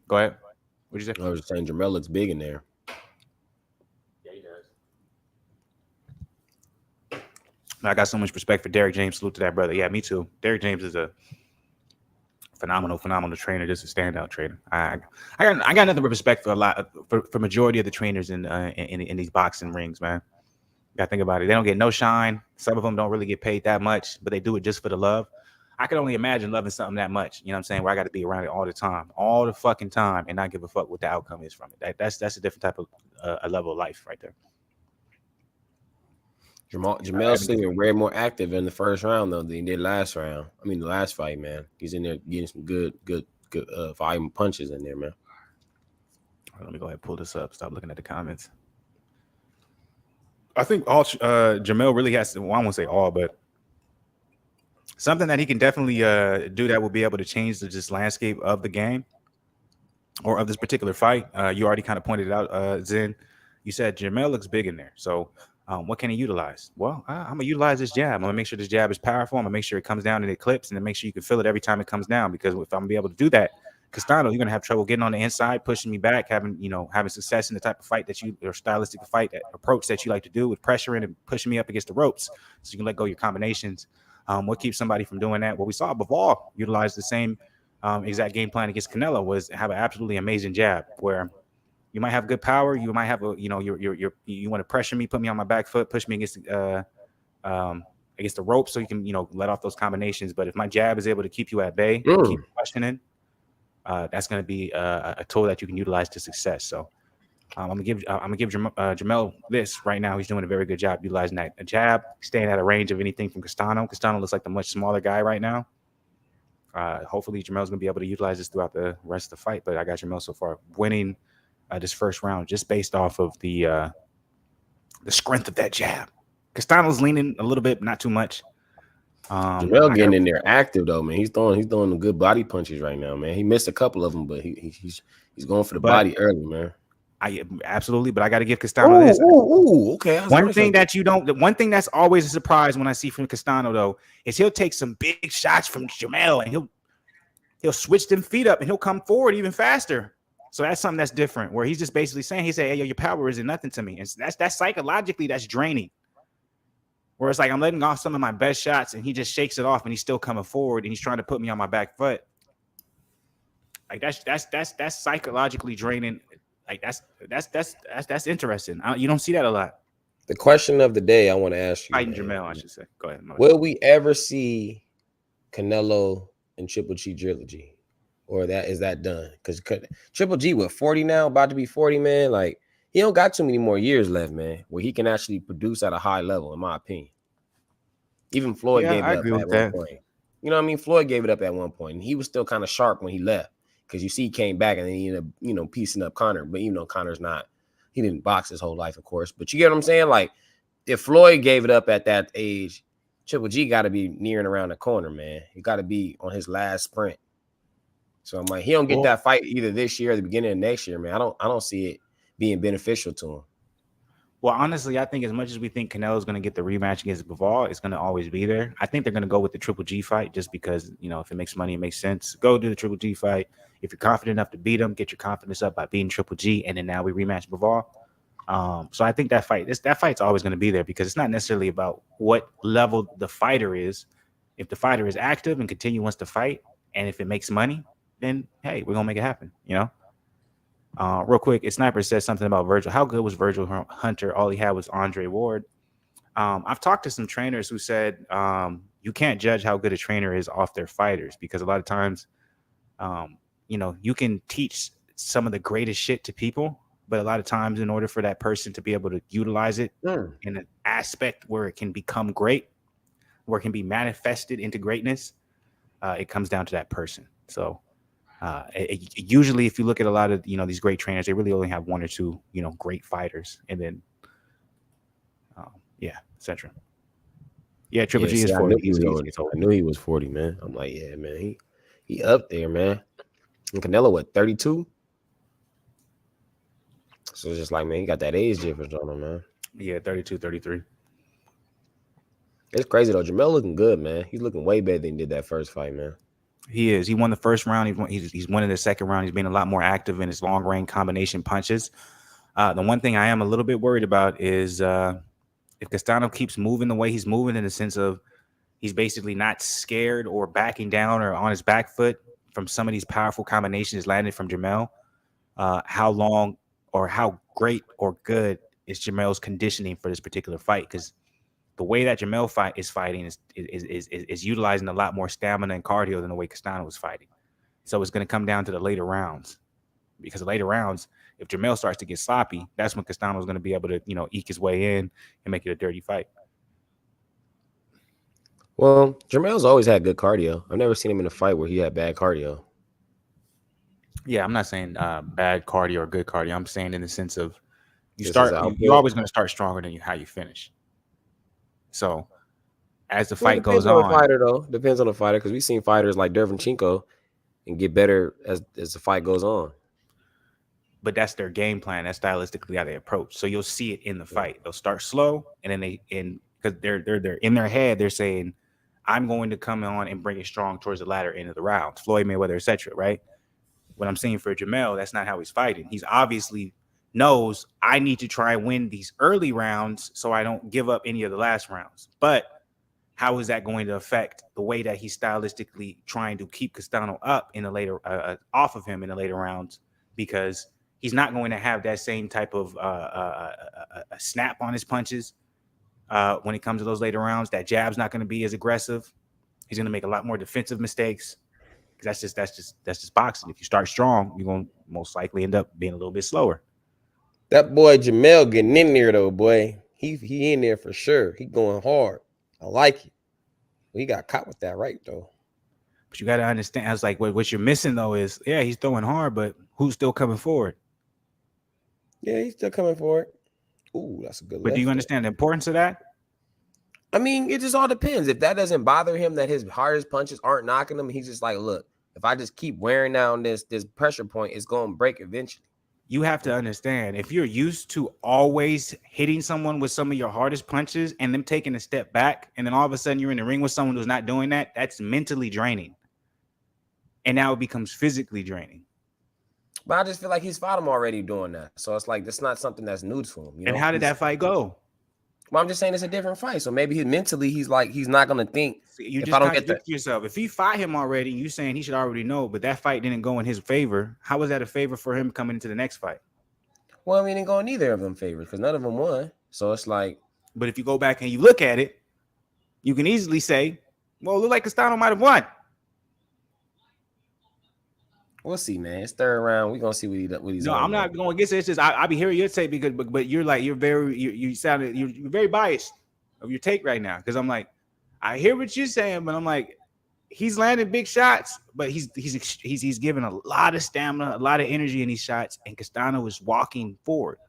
Go ahead. What'd you say? I was saying Jermell looks big in there. Yeah, he does. I got so much respect for Derrick James. Salute to that brother. Yeah, me too. Derrick James is a phenomenal trainer. Just a standout trainer. I got nothing but respect for a lot for majority of the trainers in these boxing rings, man. You gotta think about it. They don't get no shine. Some of them don't really get paid that much, but they do it just for the love. I can only imagine loving something that much. You know what I'm saying? Where I got to be around it all the fucking time, and not give a fuck what the outcome is from it. That's a different type of a level of life right there. Jermell's seeming way more active in the first round though than he did last round. I mean, the last fight, man. He's in there getting some good volume punches in there, man. Let me go ahead and pull this up. Stop looking at the comments. I think all Jermell really has to. Well, I won't say all, but something that he can definitely do that will be able to change the just landscape of the game or of this particular fight. You already kind of pointed it out, Zen. You said Jermell looks big in there, so. What can he utilize? Well, I'm going to utilize this jab. I'm going to make sure this jab is powerful. I'm going to make sure it comes down and it clips, and then make sure you can feel it every time it comes down, because if I'm going to be able to do that, Castano, you're going to have trouble getting on the inside, pushing me back, having success in the type of fight that you, or stylistic fight approach that you like to do with pressuring and pushing me up against the ropes so you can let go of your combinations. What keeps somebody from doing that? Well, we saw Bivol utilize the same exact game plan against Canelo, was have an absolutely amazing jab where you might have good power. You might have you want to pressure me, put me on my back foot, push me against the rope so you can, let off those combinations. But if my jab is able to keep you at bay, keep questioning, that's going to be a tool that you can utilize to success. So I'm gonna give Jermell this right now. He's doing a very good job utilizing that jab, staying at a range of anything from Castano. Castano looks like the much smaller guy right now. Hopefully Jermell's gonna be able to utilize this throughout the rest of the fight. But I got Jermell so far winning this first round just based off of the strength of that jab. Castano's leaning a little bit, not too much. Jermell getting in there active though, man. He's throwing the good body punches right now, man. He missed a couple of them, but he's going for the body early, man. Absolutely, but I got to give Castano this. Okay. One thing that's always a surprise when I see from Castano though is he'll take some big shots from Jermell and he'll switch them feet up and he'll come forward even faster. So that's something that's different, where he's just basically saying, hey, yo, your power isn't nothing to me. And that's psychologically, that's draining. Where it's like I'm letting off some of my best shots and he just shakes it off and he's still coming forward and he's trying to put me on my back foot. Like that's psychologically draining. Like that's interesting. You don't see that a lot. The question of the day I want to ask you, fighting Jermell, I should say. Go ahead. Will we ever see Canelo and Triple G trilogy? Or is that done? Because Triple G with 40 now, about to be 40, man. Like, he don't got too many more years left, man, where he can actually produce at a high level, in my opinion. Even Floyd gave it up at one point. You know what I mean? Floyd gave it up at one point, and he was still kind of sharp when he left. Because you see he came back and then he ended up, piecing up Conor. But even though Conor's he didn't box his whole life, of course. But you get what I'm saying? Like, if Floyd gave it up at that age, Triple G got to be nearing around the corner, man. He got to be on his last sprint. So I'm like, he don't get that fight either this year or the beginning of next year, man. I don't see it being beneficial to him. Well, honestly, I think as much as we think Canelo's going to get the rematch against Bivol, it's going to always be there. I think they're going to go with the Triple G fight just because, if it makes money, it makes sense. Go do the Triple G fight. If you're confident enough to beat him, get your confidence up by beating Triple G, and then now we rematch Bivol. So I think that fight's always going to be there because it's not necessarily about what level the fighter is. If the fighter is active and wants to fight, and if it makes money, then hey, we're gonna make it happen, Real quick, Sniper said something about Virgil. How good was Virgil Hunter? All he had was Andre Ward. I've talked to some trainers who said you can't judge how good a trainer is off their fighters because a lot of times, you can teach some of the greatest shit to people, but a lot of times in order for that person to be able to utilize it in an aspect where it can become great, where it can be manifested into greatness, it comes down to that person. So usually if you look at a lot of these great trainers, they really only have one or two great fighters, and then etc. Yeah, Triple G is 40. I knew he was 40, man. I'm like, yeah, man, he up there, man. And Canelo what, 32? So it's just like, man, he got that age difference on him, man. Yeah, 32, 33. It's crazy though. Jermell looking good, man. He's looking way better than he did that first fight, man. He is. He won the first round. He's winning the second round. He's being a lot more active in his long range combination punches. The one thing I am a little bit worried about is if Castano keeps moving the way he's moving, in the sense of he's basically not scared or backing down or on his back foot from some of these powerful combinations landed from Jermell. How long or how great or good is Jermell's conditioning for this particular fight? Because the way that Jermell is fighting is utilizing a lot more stamina and cardio than the way Castano was fighting. So it's going to come down to the later rounds, because the later rounds, if Jermell starts to get sloppy, that's when Castano is going to be able to, eke his way in and make it a dirty fight. Well, Jermell's always had good cardio. I've never seen him in a fight where he had bad cardio. Yeah, I'm not saying bad cardio or good cardio. I'm saying in the sense of you're always going to start stronger than how you finish. So as the fight goes on, depends on the fighter, because we've seen fighters like Derevchenko and get better as the fight goes on. But that's their game plan. That's stylistically how they approach. So you'll see it in the fight. They'll start slow, and then because they're in their head, they're saying, "I'm going to come on and bring it strong towards the latter end of the round." Floyd Mayweather, etc. Right? What I'm saying for Jermell, that's not how he's fighting. He's obviously knows I need to try and win these early rounds so I don't give up any of the last rounds. But how is that going to affect the way that he's stylistically trying to keep Castano up in the later off of him in the later rounds? Because he's not going to have that same type of a snap on his punches when it comes to those later rounds. That jab's not going to be as aggressive. He's going to make a lot more defensive mistakes. That's just boxing. If you start strong, you're going to most likely end up being a little bit slower. That boy Jermell getting in there though, boy. He in there for sure. He going hard. I like it. He got caught with that right though. But you got to understand, I was like, what you're missing though is, yeah, he's throwing hard, but who's still coming forward? Yeah, he's still coming forward. Ooh, that's a good. But do you understand the importance of that? I mean, it just all depends. If that doesn't bother him, that his hardest punches aren't knocking him, he's just like, look, if I just keep wearing down this pressure point, it's going to break eventually. You have to understand, if you're used to always hitting someone with some of your hardest punches and them taking a step back, and then all of a sudden you're in the ring with someone who's not doing that, that's mentally draining. And now it becomes physically draining. But I just feel like he's fought him already doing that. So it's like, that's not something that's new to him. And how did that fight go? Well, I'm just saying it's a different fight. So maybe mentally he's like, he's not going to think. You just contradict yourself. If he fought him already, you saying he should already know, but that fight didn't go in his favor. How was that a favor for him coming into the next fight? Well, I mean, it didn't go in either of them favors because none of them won. So it's like. But if you go back and you look at it, you can easily say, well, it looked like Castano might have won. We'll see, man. It's third round. We're gonna see what he's. No, I'm not going against it. It's just I be hearing your take because, but you're like you're very biased of your take right now. Because I'm like, I hear what you're saying, but I'm like, he's landing big shots, but he's giving a lot of stamina, a lot of energy in these shots, and Castano is walking forward.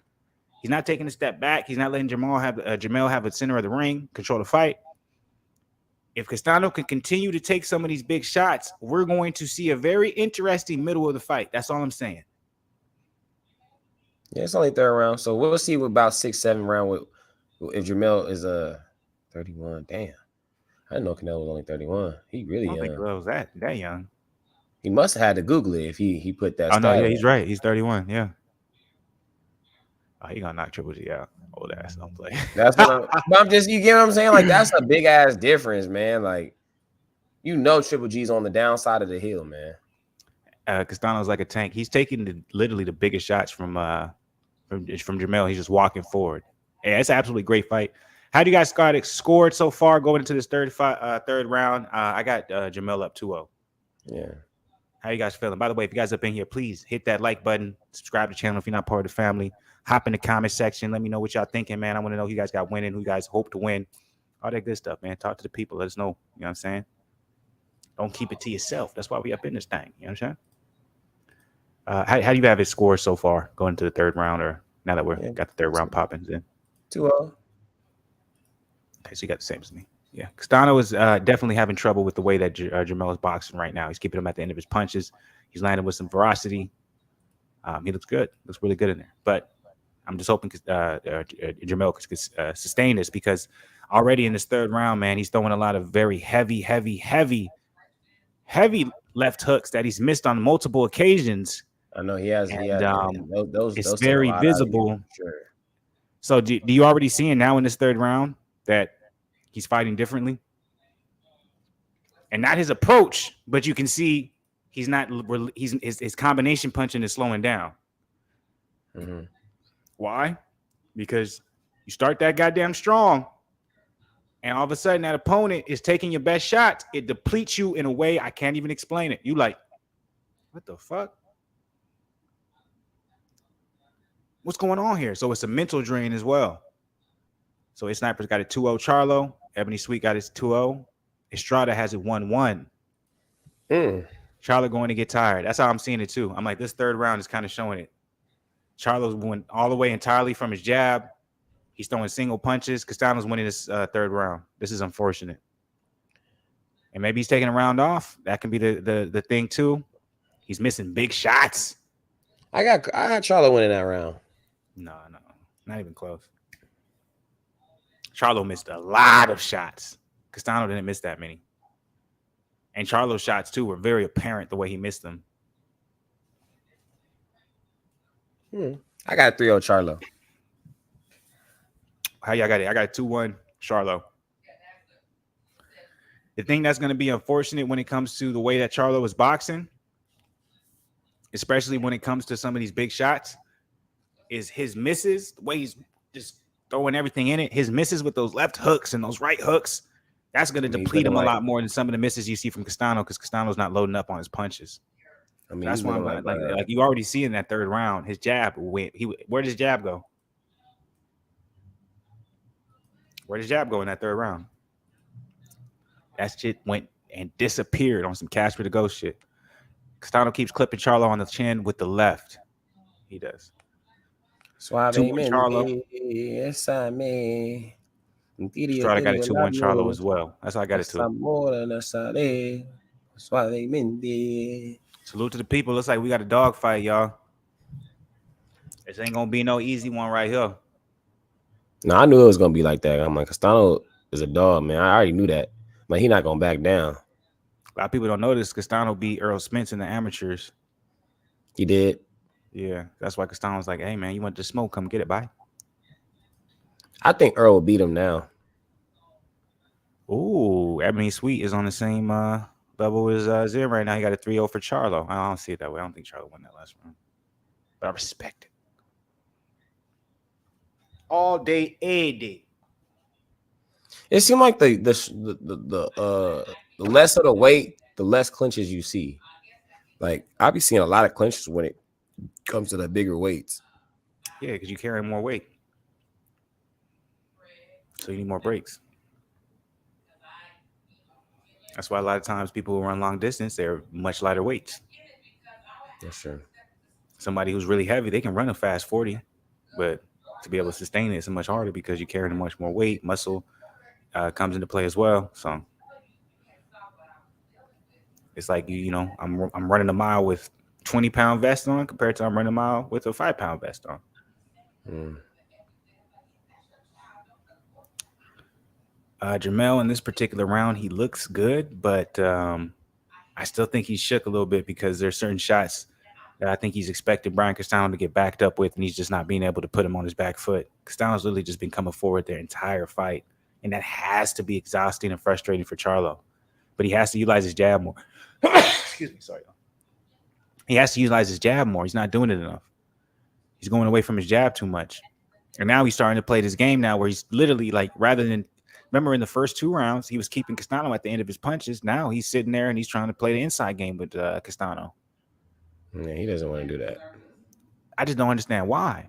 He's not taking a step back. He's not letting Jermell have a center of the ring, control the fight. If Castano can continue to take some of these big shots, we're going to see a very interesting middle of the fight. That's all I'm saying. Yeah, it's only third round, so we'll see about 6-7 round if Jermell is 31. Damn, I didn't know Canelo was only 31. He really young. I don't think Canelo was that young. He must have had to Google it if he put that. Oh no, yeah, he's right. He's 31. Yeah. Oh, he gonna knock Triple G out. Old ass, don't play. That's what I'm just. You get what I'm saying? Like that's a big ass difference, man. Like Triple G's on the downside of the hill, man. Castano's like a tank. He's taking literally the biggest shots from Jermell. He's just walking forward. Yeah, it's an absolutely great fight. How do you guys got it scored so far going into this third round? I got Jermell up 2-0. Yeah. How you guys feeling? By the way, if you guys up in here, please hit that like button, subscribe to the channel if you're not part of the family. Hop in the comment section. Let me know what y'all thinking, man. I want to know who you guys got winning, who you guys hope to win. All that good stuff, man. Talk to the people. Let us know. You know what I'm saying? Don't keep it to yourself. That's why we up in this thing. You know what I'm saying? How do you have it scored so far going into the third round, or now that got the third round popping in? 2-0. Okay, so you got the same as me. Yeah, Castano is definitely having trouble with the way that Jermell is boxing right now. He's keeping him at the end of his punches. He's landing with some ferocity. He looks good. Looks really good in there. But I'm just hoping Jermell could sustain this, because already in this third round, man, he's throwing a lot of very heavy left hooks that he's missed on multiple occasions. I know he has. He And has. Those it's take a very lot out of you, visible. for sure. So do you already see it now in this third round that he's fighting differently? And not his approach, but you can see he's not. His combination punching is slowing down. Mm-hmm. Why? Because you start that goddamn strong, and all of a sudden that opponent is taking your best shot. It depletes you in a way I can't even explain it. You like, what the fuck? What's going on here? So it's a mental drain as well. So his sniper's got a 2-0 Charlo. Ebony Sweet got his 2-0. Estrada has it 1-1. Charlo going to get tired. That's how I'm seeing it too. I'm like, this third round is kind of showing it. Charlo's went all the way entirely from his jab. He's throwing single punches. Castano's winning this third round. This is unfortunate. And maybe he's taking a round off. That can be the thing too. He's missing big shots. I had Charlo winning that round. No, not even close. Charlo missed a lot of shots. Castano didn't miss that many. And Charlo's shots, too, were very apparent the way he missed them. I got a 3-0 Charlo. How y'all got it? I got a 2-1 Charlo. The thing that's going to be unfortunate when it comes to the way that Charlo is boxing, especially when it comes to some of these big shots, is his misses, the way he's just throwing everything in it. His misses with those left hooks and those right hooks, that's going to deplete him a lot more than some of the misses you see from Castano, because Castano's not loading up on his punches. I mean, that's why I'm like you already see in that third round, his jab went. Where did his jab go? Where did his jab go in that third round? That shit went and disappeared on some Casper the Ghost shit. Castano keeps clipping Charlo on the chin with the left. He does. Suavemente, Charlo. Ésame. Estrada got a 2-1 Charlo as well. That's how I got it too. Salute to the people. Looks like we got a dog fight, y'all. This ain't gonna be no easy one right here. No, I knew it was gonna be like that. I'm like, Castano is a dog, man. I already knew that. Like, he not gonna back down. A lot of people don't know this. Castano beat Earl Spence in the amateurs. He did. Yeah, that's why Castano was like, "Hey, man, you want to smoke? Come get it, bye." I think Earl will beat him now. Ooh, Ebony Sweet is on the same level as Zim right now. He got a 3-0 for Charlo. I don't see it that way. I don't think Charlo won that last round, but I respect it. All day, a day. It seemed like the less of the weight, the less clinches you see. Like, I be seeing a lot of clinches when it comes to the bigger weights. Yeah, because you carry more weight, so you need more breaks. That's why a lot of times people who run long distance, they're much lighter weights. That's true. Somebody who's really heavy, they can run a fast 40, but to be able to sustain it, it's much harder because you're carrying much more weight. Muscle comes into play as well. So it's like I'm running a mile with 20-pound vest on compared to I'm running a mile with a 5-pound vest on. Jermell in this particular round, he looks good, but I still think he's shook a little bit because there's certain shots that I think he's expected Brian Castano to get backed up with, and he's just not being able to put him on his back foot. Castano's literally just been coming forward their entire fight, and that has to be exhausting and frustrating for Charlo. But he has to utilize his jab more. Excuse me, sorry. He has to utilize his jab more. He's not doing it enough. He's going away from his jab too much. And now he's starting to play this game now where he's literally like, rather than, remember in the first 2 rounds, he was keeping Castano at the end of his punches. Now he's sitting there and he's trying to play the inside game with Castano. Yeah, he doesn't want to do that. I just don't understand why.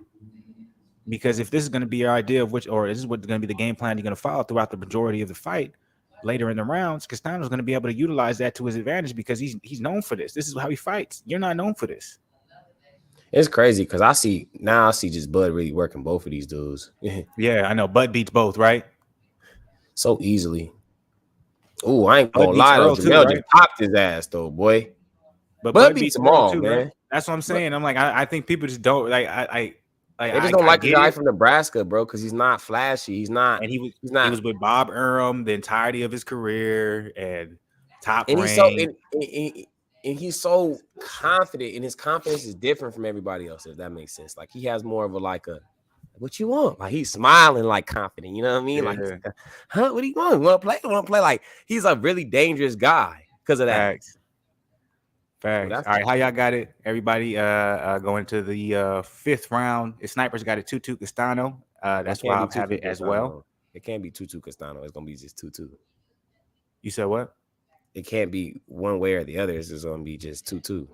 Because if this is going to be your idea of which, or this is what's going to be the game plan you're going to follow throughout the majority of the fight, later in the rounds, Castano's going to be able to utilize that to his advantage because he's known for this. This is how he fights. You're not known for this. It's crazy because I see just Bud really working both of these dudes. Yeah, I know. Bud beats both, right? So easily. Ooh, I ain't gonna lie though. Jermell just popped his ass though, boy. But Bud beats them all, man. Right? That's what I'm saying. I'm like, I think people just don't like. They just don't like the guy from Nebraska, bro, because he's not flashy. He's not. And he was with Bob Urim the entirety of his career and top and rank. he's so and he's so confident, and his confidence is different from everybody else. If that makes sense, like he has more of a what you want? Like he's smiling, like confident. You know what I mean? Yeah. Like, huh? What do you want? You want to play? You want to play? Like he's a really dangerous guy because of that. Facts. Well, All right, how y'all got it? Everybody going to the fifth round. The snipers got a 2-2 Castano. That's why I have it as well. It can't be 2-2 Castano. It's gonna be just 2-2. You said what? It can't be one way or the other. It's just gonna be just 2-2.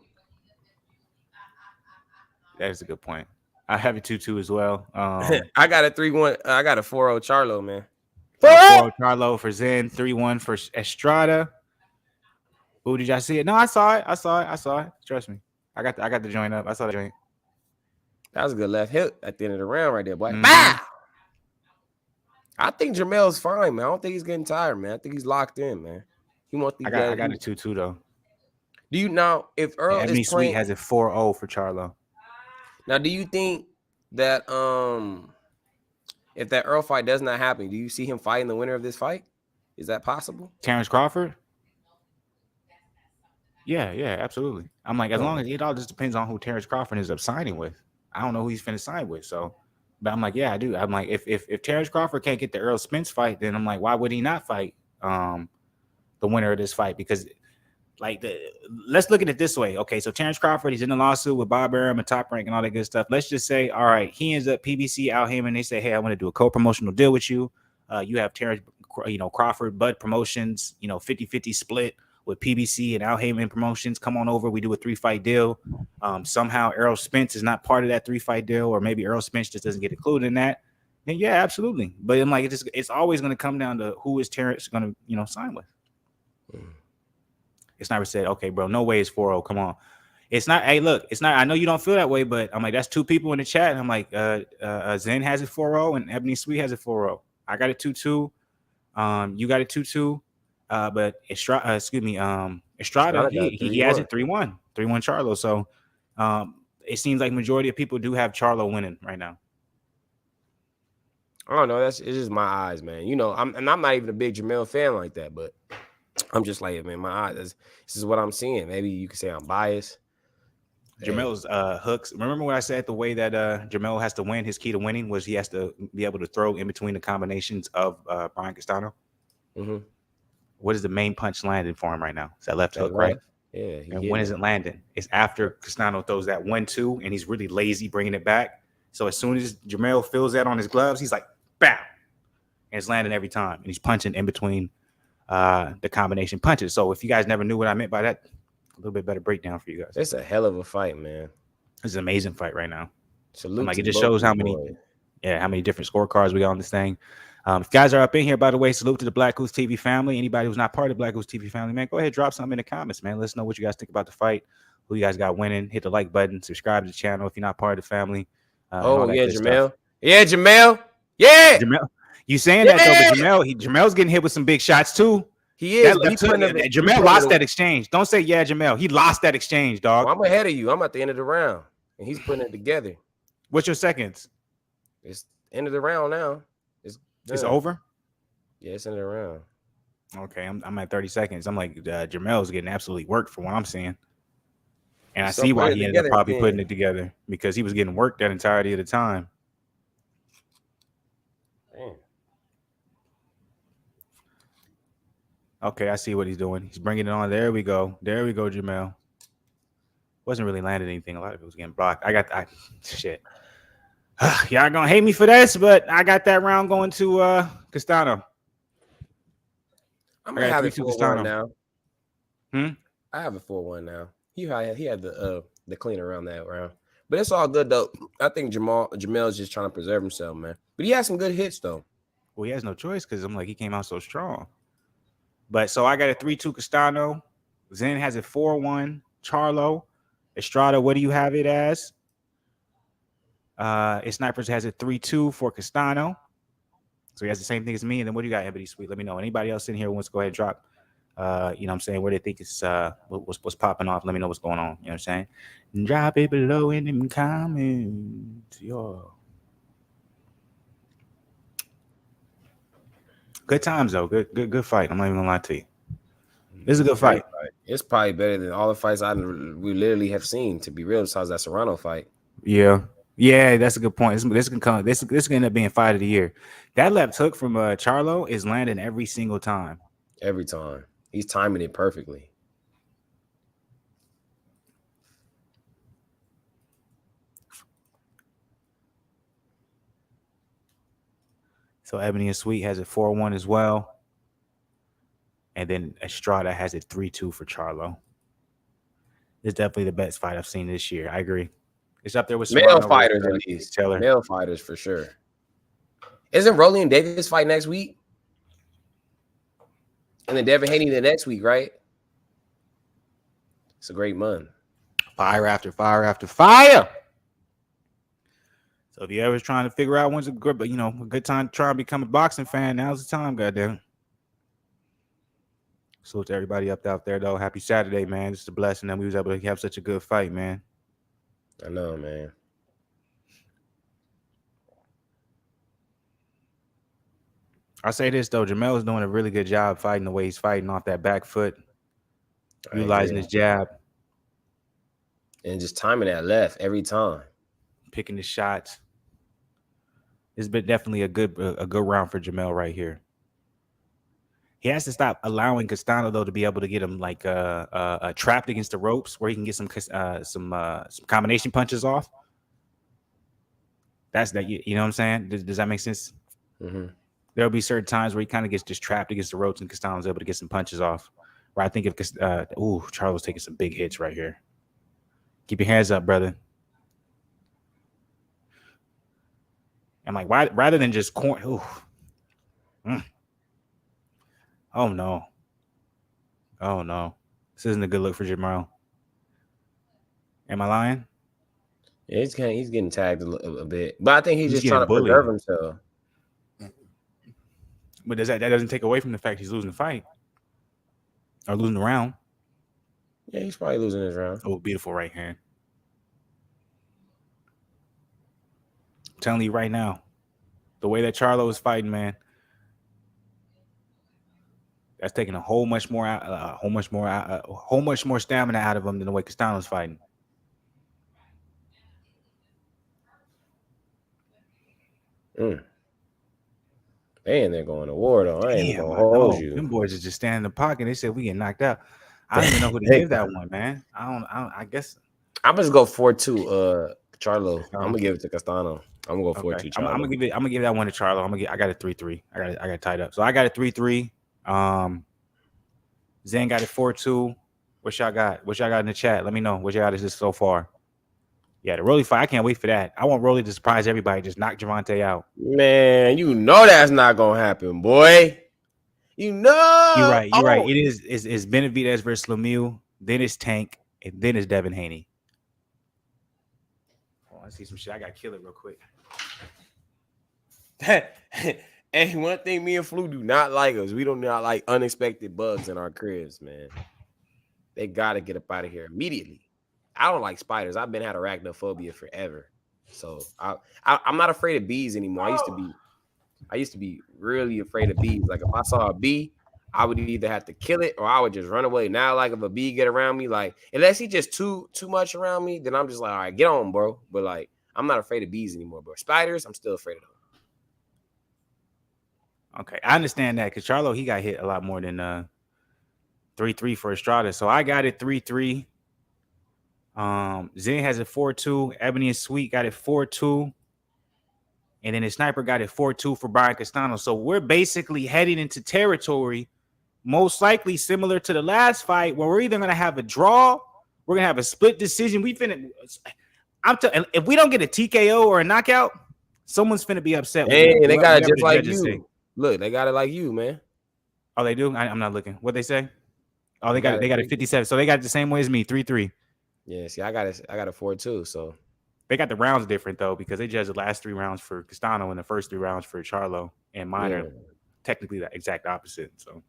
That is a good point. I have a 2-2 as well. I got a 3-1. I got a 4-0 Charlo, man. 4-0 Charlo for Zen, 3-1 for Estrada. Oh, did y'all see it? No, I saw it. Trust me. I got the joint up. I saw the joint. That was a good left hit at the end of the round right there, boy. Mm-hmm. I think Jermell's fine, man. I don't think he's getting tired, man. I think he's locked in, man. He wants I got a 2-2 though. Do you now if Earl Ebony is playing, Sweet has a 4-0 for Charlo. Now, do you think that if that Earl fight does not happen, do you see him fighting the winner of this fight? Is that possible? Terrence Crawford? Yeah, absolutely. I'm like, as long as it all just depends on who Terrence Crawford ends up signing with. I don't know who he's finna sign with. So, but I'm like, yeah, I do. I'm like, if Terrence Crawford can't get the Errol Spence fight, then I'm like, why would he not fight the winner of this fight? Because let's look at it this way. Okay, so Terrence Crawford, he's in the lawsuit with Bob Arum and Top Rank and all that good stuff. Let's just say, all right, he ends up PBC out him and they say, hey, I want to do a co-promotional deal with you. You have Terrence, Crawford, Bud Promotions, 50-50 split with PBC and Al Heyman Promotions. Come on over. We do a 3-fight deal. Somehow Errol Spence is not part of that 3-fight deal, or maybe Errol Spence just doesn't get included in that. Then yeah, absolutely. But I'm like, it's always going to come down to who is Terrence going to, sign with. It's never said, okay, bro, no way it's 4-0. Come on. It's not, hey, look, it's not, I know you don't feel that way, but I'm like, that's two people in the chat. And I'm like, Zen has it 4-0 and Ebony Sweet has it 4-0. I got it 2-2. You got it 2-2. But Estrada, he has it 3-1 Charlo. So it seems like majority of people do have Charlo winning right now. I don't know. It's just my eyes, man. I'm not even a big Jermell fan like that, but I'm just like, man, my eyes. This is what I'm seeing. Maybe you could say I'm biased. Jermell's hooks. Remember when I said the way that Jermell has to win, his key to winning was he has to be able to throw in between the combinations of Brian Castano. Mm-hmm. What is the main punch landing for him right now? It's that left hook, right? Yeah. And when is it landing? It's after Castano throws that 1-2 and he's really lazy bringing it back. So as soon as Jermell feels that on his gloves, he's like, bam. And it's landing every time. And he's punching in between the combination punches. So if you guys never knew what I meant by that, a little bit better breakdown for you guys. It's a hell of a fight, man. It's an amazing fight right now. Salute. It just shows how many different scorecards we got on this thing. If you guys are up in here, by the way, salute to the Black Goose TV family. Anybody who's not part of the Black Goose TV family, man, go ahead, drop something in the comments, man. Let us know what you guys think about the fight, who you guys got winning. Hit the like button, subscribe to the channel if you're not part of the family. Jermell. Yeah, Jermell. Yeah. Jermell. You saying that though, but Jermell's getting hit with some big shots too. He is. Jermell lost that exchange. Don't say yeah, Jermell. He lost that exchange, dog. Well, I'm ahead of you. I'm at the end of the round, and he's putting it together. What's your seconds? It's end of the round now. It's over? Yeah, it's end of the round. Okay, I'm at 30 seconds. I'm like, Jermell's getting absolutely worked for what I'm seeing. And I see why he ended up probably putting it together, because he was getting worked that entirety of the time. Damn. Okay, I see what he's doing. He's bringing it on. There we go, Jermell. Wasn't really landing anything. A lot of it was getting blocked. Shit. Y'all gonna hate me for this, but I got that round going to Castano. I'm gonna have it 4-1 now. I have a 4-1 now. He had the clean around that round, but it's all good though. I think Jermell's just trying to preserve himself, man. But he has some good hits though. Well, he has no choice because I'm like, he came out so strong. But so I got a 3-2 Castano. Zen has a 4-1 Charlo. Estrada, what do you have it as? Snipers has a 3-2 for Castano. So he has the same thing as me. And then what do you got, Ebony Sweet? Let me know. Anybody else in here wants to go ahead and drop, what I'm saying, where they think it's what's popping off. Let me know what's going on. You know what I'm saying? Drop it below in them comments. Yo. Good times though. Good fight. I'm not even gonna lie to you. This is a good fight. It's probably better than all the fights we literally have seen. To be real, besides that Serrano fight. Yeah, that's a good point. This can come. This can end up being fight of the year. That left hook from Charlo is landing every single time. Every time he's timing it perfectly. So Ebony and Sweet has it 4-1 as well. And then Estrada has it 3-2 for Charlo. It's definitely the best fight I've seen this year. I agree. It's up there with male fighters at least. Male fighters for sure. Isn't Rolly and Davis fight next week? And then Devin Haney the next week, right? It's a great month. Fire after fire after fire. So if you ever trying to figure out when's a good, a good time to try and become a boxing fan, now's the time, goddamn. Salute to everybody up out there, though. Happy Saturday, man. It's a blessing that we was able to have such a good fight, man. I know, man. I'll say this, though. Jermell is doing a really good job fighting the way he's fighting off that back foot, utilizing his jab. And just timing that left every time. Picking the shots. It's been definitely a good round for Jermell right here. He has to stop allowing Castano, though, to be able to get him like trapped against the ropes where he can get some combination punches off. That's that. You know what I'm saying? Does that make sense? Mm-hmm. There'll be certain times where he kind of gets just trapped against the ropes and Castano's able to get some punches off. Where I think if Charlo's taking some big hits right here. Keep your hands up, brother. I'm like, why rather than just corn? Oh no. Oh no. This isn't a good look for Jermell. Am I lying? Yeah, he's getting tagged a bit. But I think he's just trying to bullied. preserve himself. But that doesn't take away from the fact he's losing the fight. Or losing the round. Yeah, he's probably losing his round. Oh, beautiful right hand. I'm telling you right now, the way that Charlo is fighting, man, that's taking a whole much more stamina out of him than the way Castano's fighting. Man, they're going to war though. I ain't gonna hold you. Them boys are just standing in the pocket. They said we get knocked out. I don't even know who to give that one, man. I guess I'm just go 4-2. Charlo. I'm gonna give it to Castano. I'm gonna go 4-2. Charlo. I'm gonna give that one to Charlo. I got it 3-3. I got it tied up. So I got it 3-3. Zen got it 4-2. What y'all got? What y'all got in the chat? Let me know what y'all got this so far. Yeah, the Rolly fight. I can't wait for that. I want Rolly to surprise everybody. Just knock Gervonta out. Man, you know that's not gonna happen, boy. You know. You're right. You're right. It is. It's Benavidez versus Lemieux. Then it's Tank, and then it's Devin Haney. Oh, I see some shit. I gotta kill it real quick. Hey, one thing me and Flu do not like us. We do not like unexpected bugs in our cribs, man. They gotta get up out of here immediately. I don't like spiders. I've been had arachnophobia forever, so I'm not afraid of bees anymore. I used to be really afraid of bees. Like if I saw a bee, I would either have to kill it or I would just run away. Now, like if a bee get around me, like unless he just too much around me, then I'm just like, all right, get on, bro. But like I'm not afraid of bees anymore, bro. Spiders, I'm still afraid of them. Okay, I understand that because Charlo, he got hit a lot more than 3-3 for Estrada. So I got it 3-3. Zen has it 4-2. Ebony and Sweet got it 4-2. And then the Sniper got it 4-2 for Brian Castano. So we're basically heading into territory most likely similar to the last fight where we're either going to have a draw, we're going to have a split decision. If we don't get a TKO or a knockout, someone's finna be upset. Hey, they got it just like you. Say. Look, they got it like you, man. Oh, they do? I'm not looking. What'd they say? Oh, they got it 57. So they got it the same way as me, 3-3. Yeah, see, I got it 4-2. So they got the rounds different though, because they judged the last 3 rounds for Castano and the first 3 rounds for Charlo, and mine are technically the exact opposite. So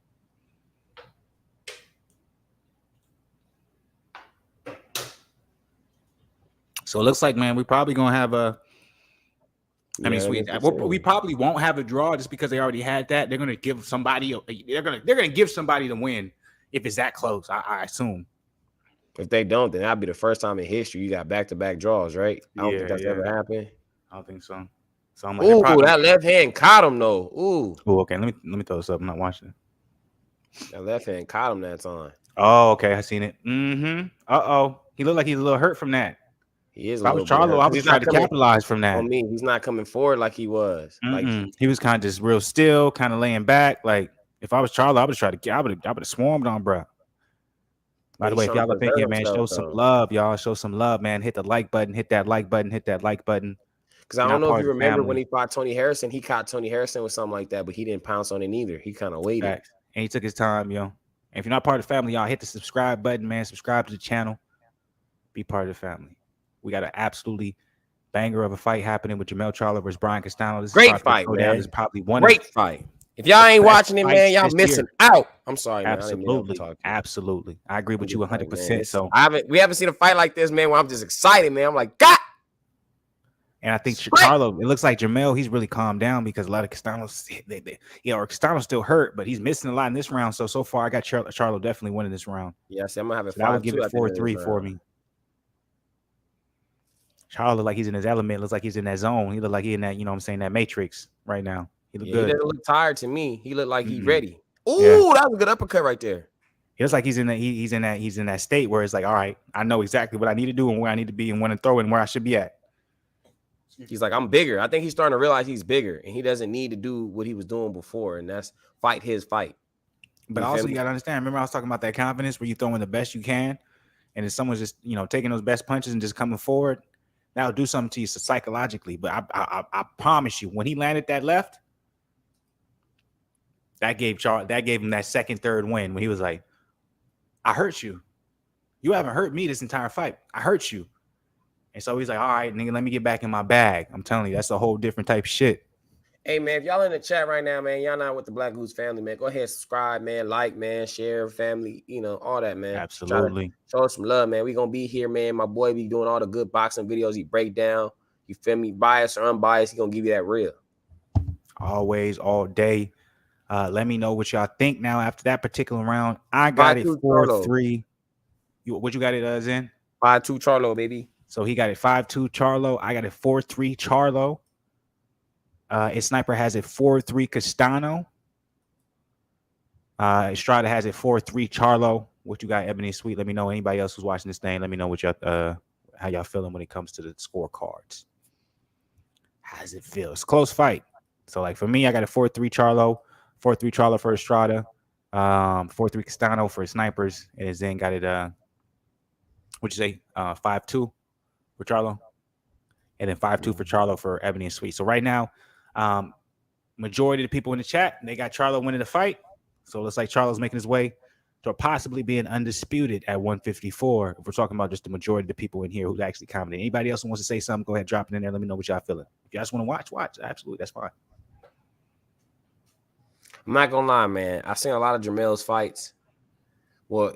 it looks like, man, we probably gonna have we probably won't have a draw just because they already had that. They're gonna give somebody. They're gonna give somebody the win, if it's that close. I assume. If they don't, then that'll be the first time in history you got back-to-back draws, right? I don't think Yeah, that's ever yeah. happened. I don't think so. So I'm like, they're Ooh, probably. that left hand caught him though. Ooh, Oh, okay. Let me throw this up. I'm not watching it. that left hand caught him that time. Oh, okay. I seen it. Uh-oh. He looked like he's a little hurt from that. He is If a I was little bit Charlo, hurt I because would have he's tried not to coming capitalize from that. on me. He's not coming forward like he was. Like He was kind of just real still, kind of laying back. Like if I was Charlo, I would have tried to. I would have swarmed on, bro. By the he's way, if trying to y'all up in preserve here, man, himself show some though. love, y'all. Show some love, man. Hit the like button. Hit that like button. Hit that like button. Because If I you're don't not know if part you of the remember when family, he fought Tony Harrison, he caught Tony Harrison with something like that, but he didn't pounce on it either. He kind of waited. facts. And he took his time, yo. And if you're not part of the family, y'all hit the subscribe button, man. Subscribe to the channel. Be part of the family. We got an absolutely banger of a fight happening with Jermell Charlo versus Brian Castano. This Great is fight, probably man. This is probably one Great of fight. If y'all the ain't best watching it, man, fights y'all this missing year. out. I'm sorry, man. Absolutely. I Absolutely. I agree with you 100%. So we haven't seen a fight like this, man, where I'm just excited, man. I'm like, God. And I think Charlo, it looks like Jermell, he's really calmed down because a lot of Castano's, Castano's still hurt, but he's missing a lot in this round. So far, I got Charlo definitely winning this round. Yeah, see, I'm going to have it 5-2. I would give it 4-3 for me. Charlo look like he's in his element. Looks like he's in that zone. He look like he in that, you know what I'm saying, that matrix right now. He look good. He doesn't look tired to me. He look like he's ready. Ooh, that was a good uppercut right there. It looks like he's in that state where it's like, all right, I know exactly what I need to do and where I need to be and when to throw and where I should be at. He's like, I'm bigger. I think he's starting to realize he's bigger and he doesn't need to do what he was doing before, and that's fight his fight. But also, you got to understand, remember I was talking about that confidence where you throw in the best you can, and if someone's just, taking those best punches and just coming forward, that'll do something to you psychologically. But I promise you, when he landed that left, that gave him that second, third win when he was like, I hurt you. You haven't hurt me this entire fight. I hurt you. And so he's like, all right, nigga, let me get back in my bag. I'm telling you, that's a whole different type of shit. Hey, man, if y'all in the chat right now, man, y'all not with the Black Goose family, man, go ahead, subscribe, man, like, man, share, family, all that, man. Absolutely. Show us some love, man. We going to be here, man. My boy be doing all the good boxing videos. He break down. You feel me? Biased or unbiased, he going to give you that real. Always, all day. Let me know what y'all think now after that particular round. I got it 4-3. What you got it, Zen? 5-2 Charlo, baby. So he got it 5-2 Charlo. I got it 4-3 Charlo. His Sniper has it 4-3 Castano. Estrada has it 4-3 Charlo. What you got, Ebony Sweet? Let me know. Anybody else who's watching this thing, let me know what y'all how y'all feeling when it comes to the scorecards. How does it feel? It's a close fight. So like for me, I got a 4-3 Charlo, 4-3 Charlo for Estrada, 4-3 Castano for Snipers, and then got it what'd you say? 5-2 for Charlo. And then 5-2 for Charlo for Ebony and Sweet. So right now, majority of the people in the chat, they got Charlo winning the fight. So it looks like Charlo's making his way to possibly being undisputed at 154. If we're talking about just the majority of the people in here who's actually commenting. Anybody else who wants to say something, go ahead, drop it in there. Let me know what y'all feeling. If you guys want to watch. Absolutely, that's fine. I'm not gonna lie, man. I've seen a lot of Jermell's fights. Well,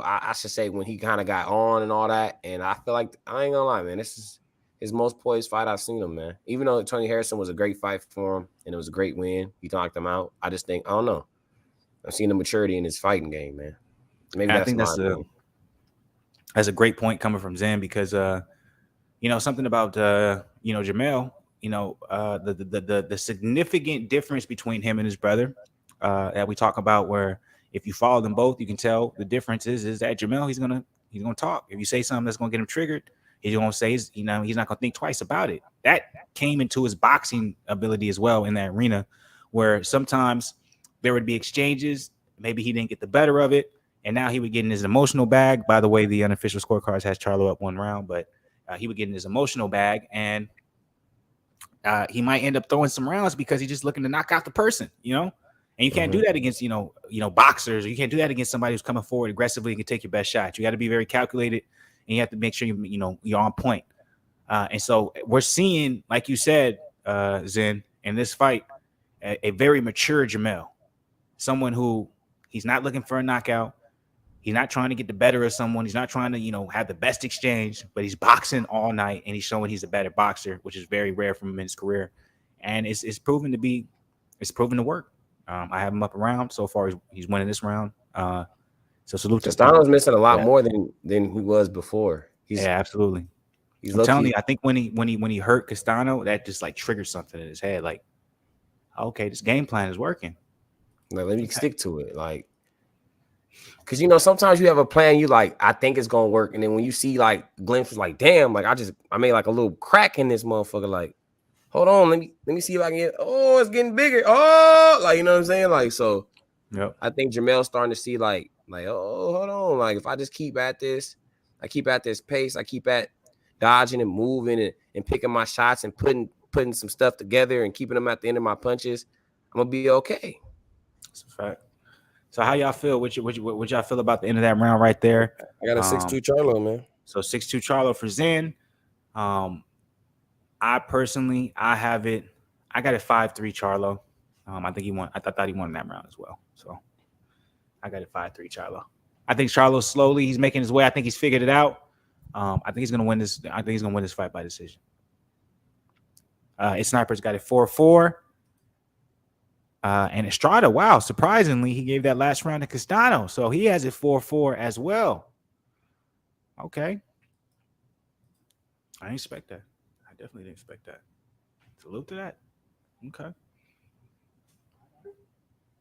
I should say when he kind of got on and all that. And I feel like, I ain't gonna lie, man, this is his most poised fight I've seen him, man. Even though Tony Harrison was a great fight for him and it was a great win, he knocked him out. I just think, I don't know. I've seen the maturity in his fighting game, man. Maybe I think that's a great point coming from Zen because something about Jermell, the significant difference between him and his brother that we talk about, where if you follow them both, you can tell the difference is that Jermell, he's gonna talk. If you say something that's gonna get him triggered, he's gonna say he's not gonna think twice about it. That came into his boxing ability as well in that arena, where sometimes there would be exchanges. Maybe he didn't get the better of it, and now he would get in his emotional bag. By the way, the unofficial scorecards has Charlo up one round, but he would get in his emotional bag, and he might end up throwing some rounds because he's just looking to knock out the person, And you can't do that against boxers. Or you can't do that against somebody who's coming forward aggressively and can take your best shot. You got to be very calculated, and you have to make sure you're on point. And so we're seeing, like you said, Zen, in this fight, a very mature Jermell, someone who he's not looking for a knockout. He's not trying to get the better of someone. He's not trying to, have the best exchange, but he's boxing all night and he's showing he's a better boxer, which is very rare from him in his career. And it's proven to work. I have him up around. So far, he's winning this round. So salute to Castano's missing a lot yeah. more than he was before. Yeah, absolutely. He's I'm telling you, I think when he hurt Castano, that just like triggered something in his head. Like, okay, this game plan is working. Like, let me stick to it. Like, because sometimes you have a plan, you like, I think it's gonna work, and then when you see like glimpses, like, damn, like I made like a little crack in this motherfucker. Like, hold on, let me see if I can get. Oh, it's getting bigger. Oh, like, you know what I'm saying? Like, so Yep. I think Jermell's starting to see like, oh, hold on, like if I just keep at this, I keep at this pace, I keep at dodging and moving and picking my shots and putting some stuff together and keeping them at the end of my punches, I'm gonna be okay. That's a fact. So how y'all feel? What y'all feel about the end of that round right there? I got a 6-2 Charlo, man. So 6-2 Charlo for Zen. I personally, I got it 5-3 Charlo. I think he won. I thought he won that round as well. So I got it 5-3 Charlo. I think Charlo slowly, he's making his way. I think he's figured it out. I think he's gonna win this. I think he's gonna win this fight by decision. His Sniper's got it 4-4. And Estrada, wow, surprisingly, he gave that last round to Castano. So he has it 4-4 as well. Okay. I didn't expect that. I definitely didn't expect that. Salute to that. Okay.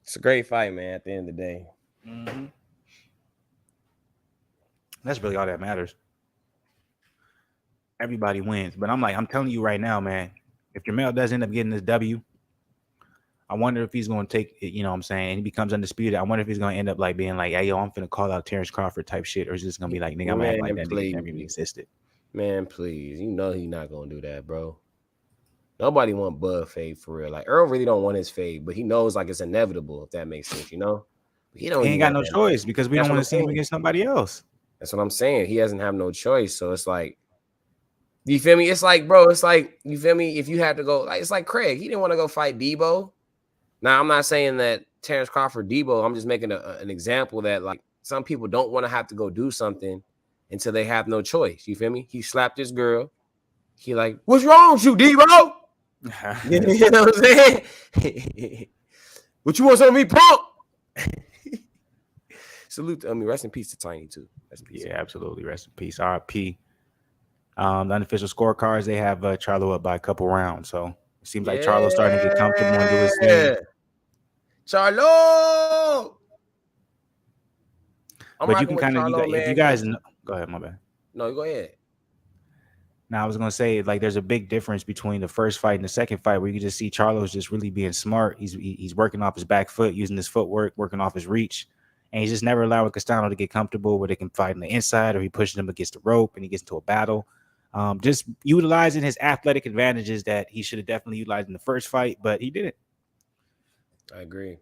It's a great fight, man, at the end of the day. Mm-hmm. That's really all that matters. Everybody wins. But I'm telling you right now, man, if Jermell does end up getting this W, I wonder if he's going to take it, you know what I'm saying, and he becomes undisputed. I wonder if he's going to end up like being like, hey, yo, I'm finna call out Terrence Crawford type shit, or is this going to be like, nigga, I'm going to act like that nigga never even existed. Man, please. You know he's not going to do that, bro. Nobody want Bud fade for real. Like, Earl really don't want his fade, but he knows like it's inevitable, if that makes sense, He ain't got no choice because we don't want to see him against somebody else. That's what I'm saying. He doesn't have no choice. So it's like, you feel me? It's like, bro, it's like, you feel me? If you had to go, like, it's like Craig. He didn't want to go fight Debo. Now, I'm not saying that Terrence Crawford, Debo, I'm just making an example that, like, some people don't want to have to go do something until they have no choice. You feel me? He slapped this girl. He like, what's wrong with you, Debo? You know what I'm saying? What you want something to be punk? Salute. Rest in peace to Tiny, too. Rest in peace. Yeah, absolutely. Rest in peace. RP. The unofficial scorecards, they have Charlo up by a couple rounds. So it seems like Charlo's starting to get comfortable and do his thing. Charlo! But you can kind of, if you guys know, go ahead, my bad. No, go ahead. Now, I was going to say, like, there's a big difference between the first fight and the second fight where you can just see Charlo's just really being smart. He's working off his back foot, using his footwork, working off his reach. And he's just never allowing Castano to get comfortable where they can fight on the inside or he pushes him against the rope and he gets into a battle. Just utilizing his athletic advantages that he should have definitely utilized in the first fight, but he didn't. I agree.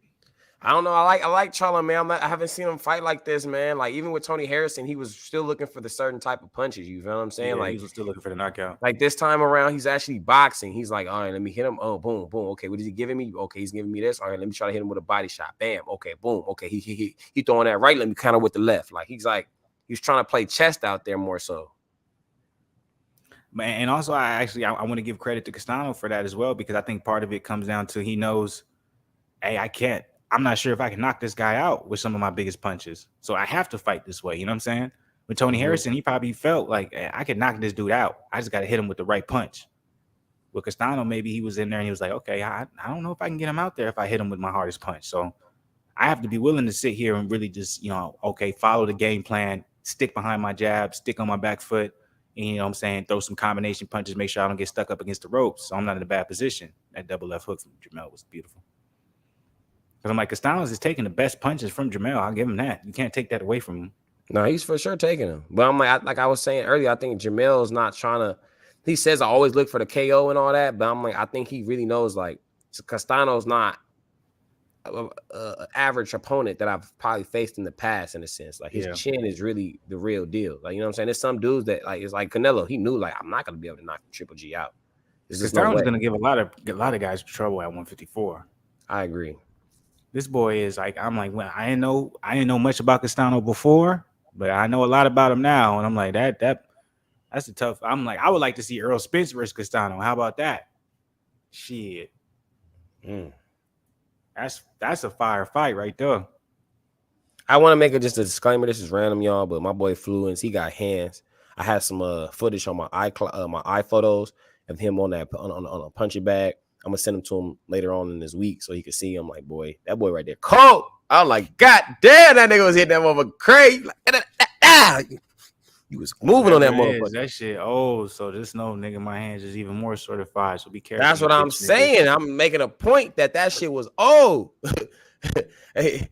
I don't know. I like Charlo, man. I haven't seen him fight like this, man. Like, even with Tony Harrison, he was still looking for the certain type of punches. You feel what I'm saying? Yeah, like, he was still looking for the knockout. Like, this time around, he's actually boxing. He's like, all right, let me hit him. Oh, boom, boom. Okay, what is he giving me? Okay, he's giving me this. All right, let me try to hit him with a body shot. Bam. Okay, boom. Okay, he throwing that right. Let me kind of with the left. Like, he's trying to play chess out there more so. And also, I want to give credit to Castano for that as well, because I think part of it comes down to he knows, hey, I'm not sure if I can knock this guy out with some of my biggest punches. So I have to fight this way. You know what I'm saying? With Tony Harrison, he probably felt like, hey, I can knock this dude out. I just got to hit him with the right punch. With Castano, maybe he was in there and he was like, okay, I don't know if I can get him out there if I hit him with my hardest punch. So I have to be willing to sit here and really just, okay, follow the game plan, stick behind my jab, stick on my back foot, and, you know what I'm saying, throw some combination punches, make sure I don't get stuck up against the ropes. So I'm not in a bad position. That double left hook from Jermell was beautiful. Because I'm like, Castano's is taking the best punches from Jermell. I'll give him that. You can't take that away from him. No, he's for sure taking him. But I'm like I was saying earlier, I think Jermell's not trying to. He says I always look for the KO and all that, but I'm like, I think he really knows like Castano's not an average opponent that I've probably faced in the past, in a sense. Like, his chin is really the real deal. Like, you know what I'm saying? There's some dudes that, like, it's like Canelo. He knew, like, I'm not going to be able to knock Triple G out. Castano's going to give a lot of guys trouble at 154. I agree. This boy is like, I'm like, well, I didn't know much about Castano before, but I know a lot about him now. And I'm like, that's a tough. I'm like, I would like to see Earl Spence versus Castano. How about that? Shit. That's a fire fight right there. I want to make just a disclaimer. This is random, y'all, but my boy Fluence, he got hands. I had some footage on my iPhotos of him on a punching bag. I'm gonna send him to him later on in this week so he can see him. Like, boy, that boy right there, cold. I was like, God damn, that nigga was hitting that motherfucker crazy. Like, he was moving on that motherfucker. That shit. Oh, so just know, nigga, my hands is even more certified. So be careful. That's what I'm saying. I'm making a point that shit was old. Hey,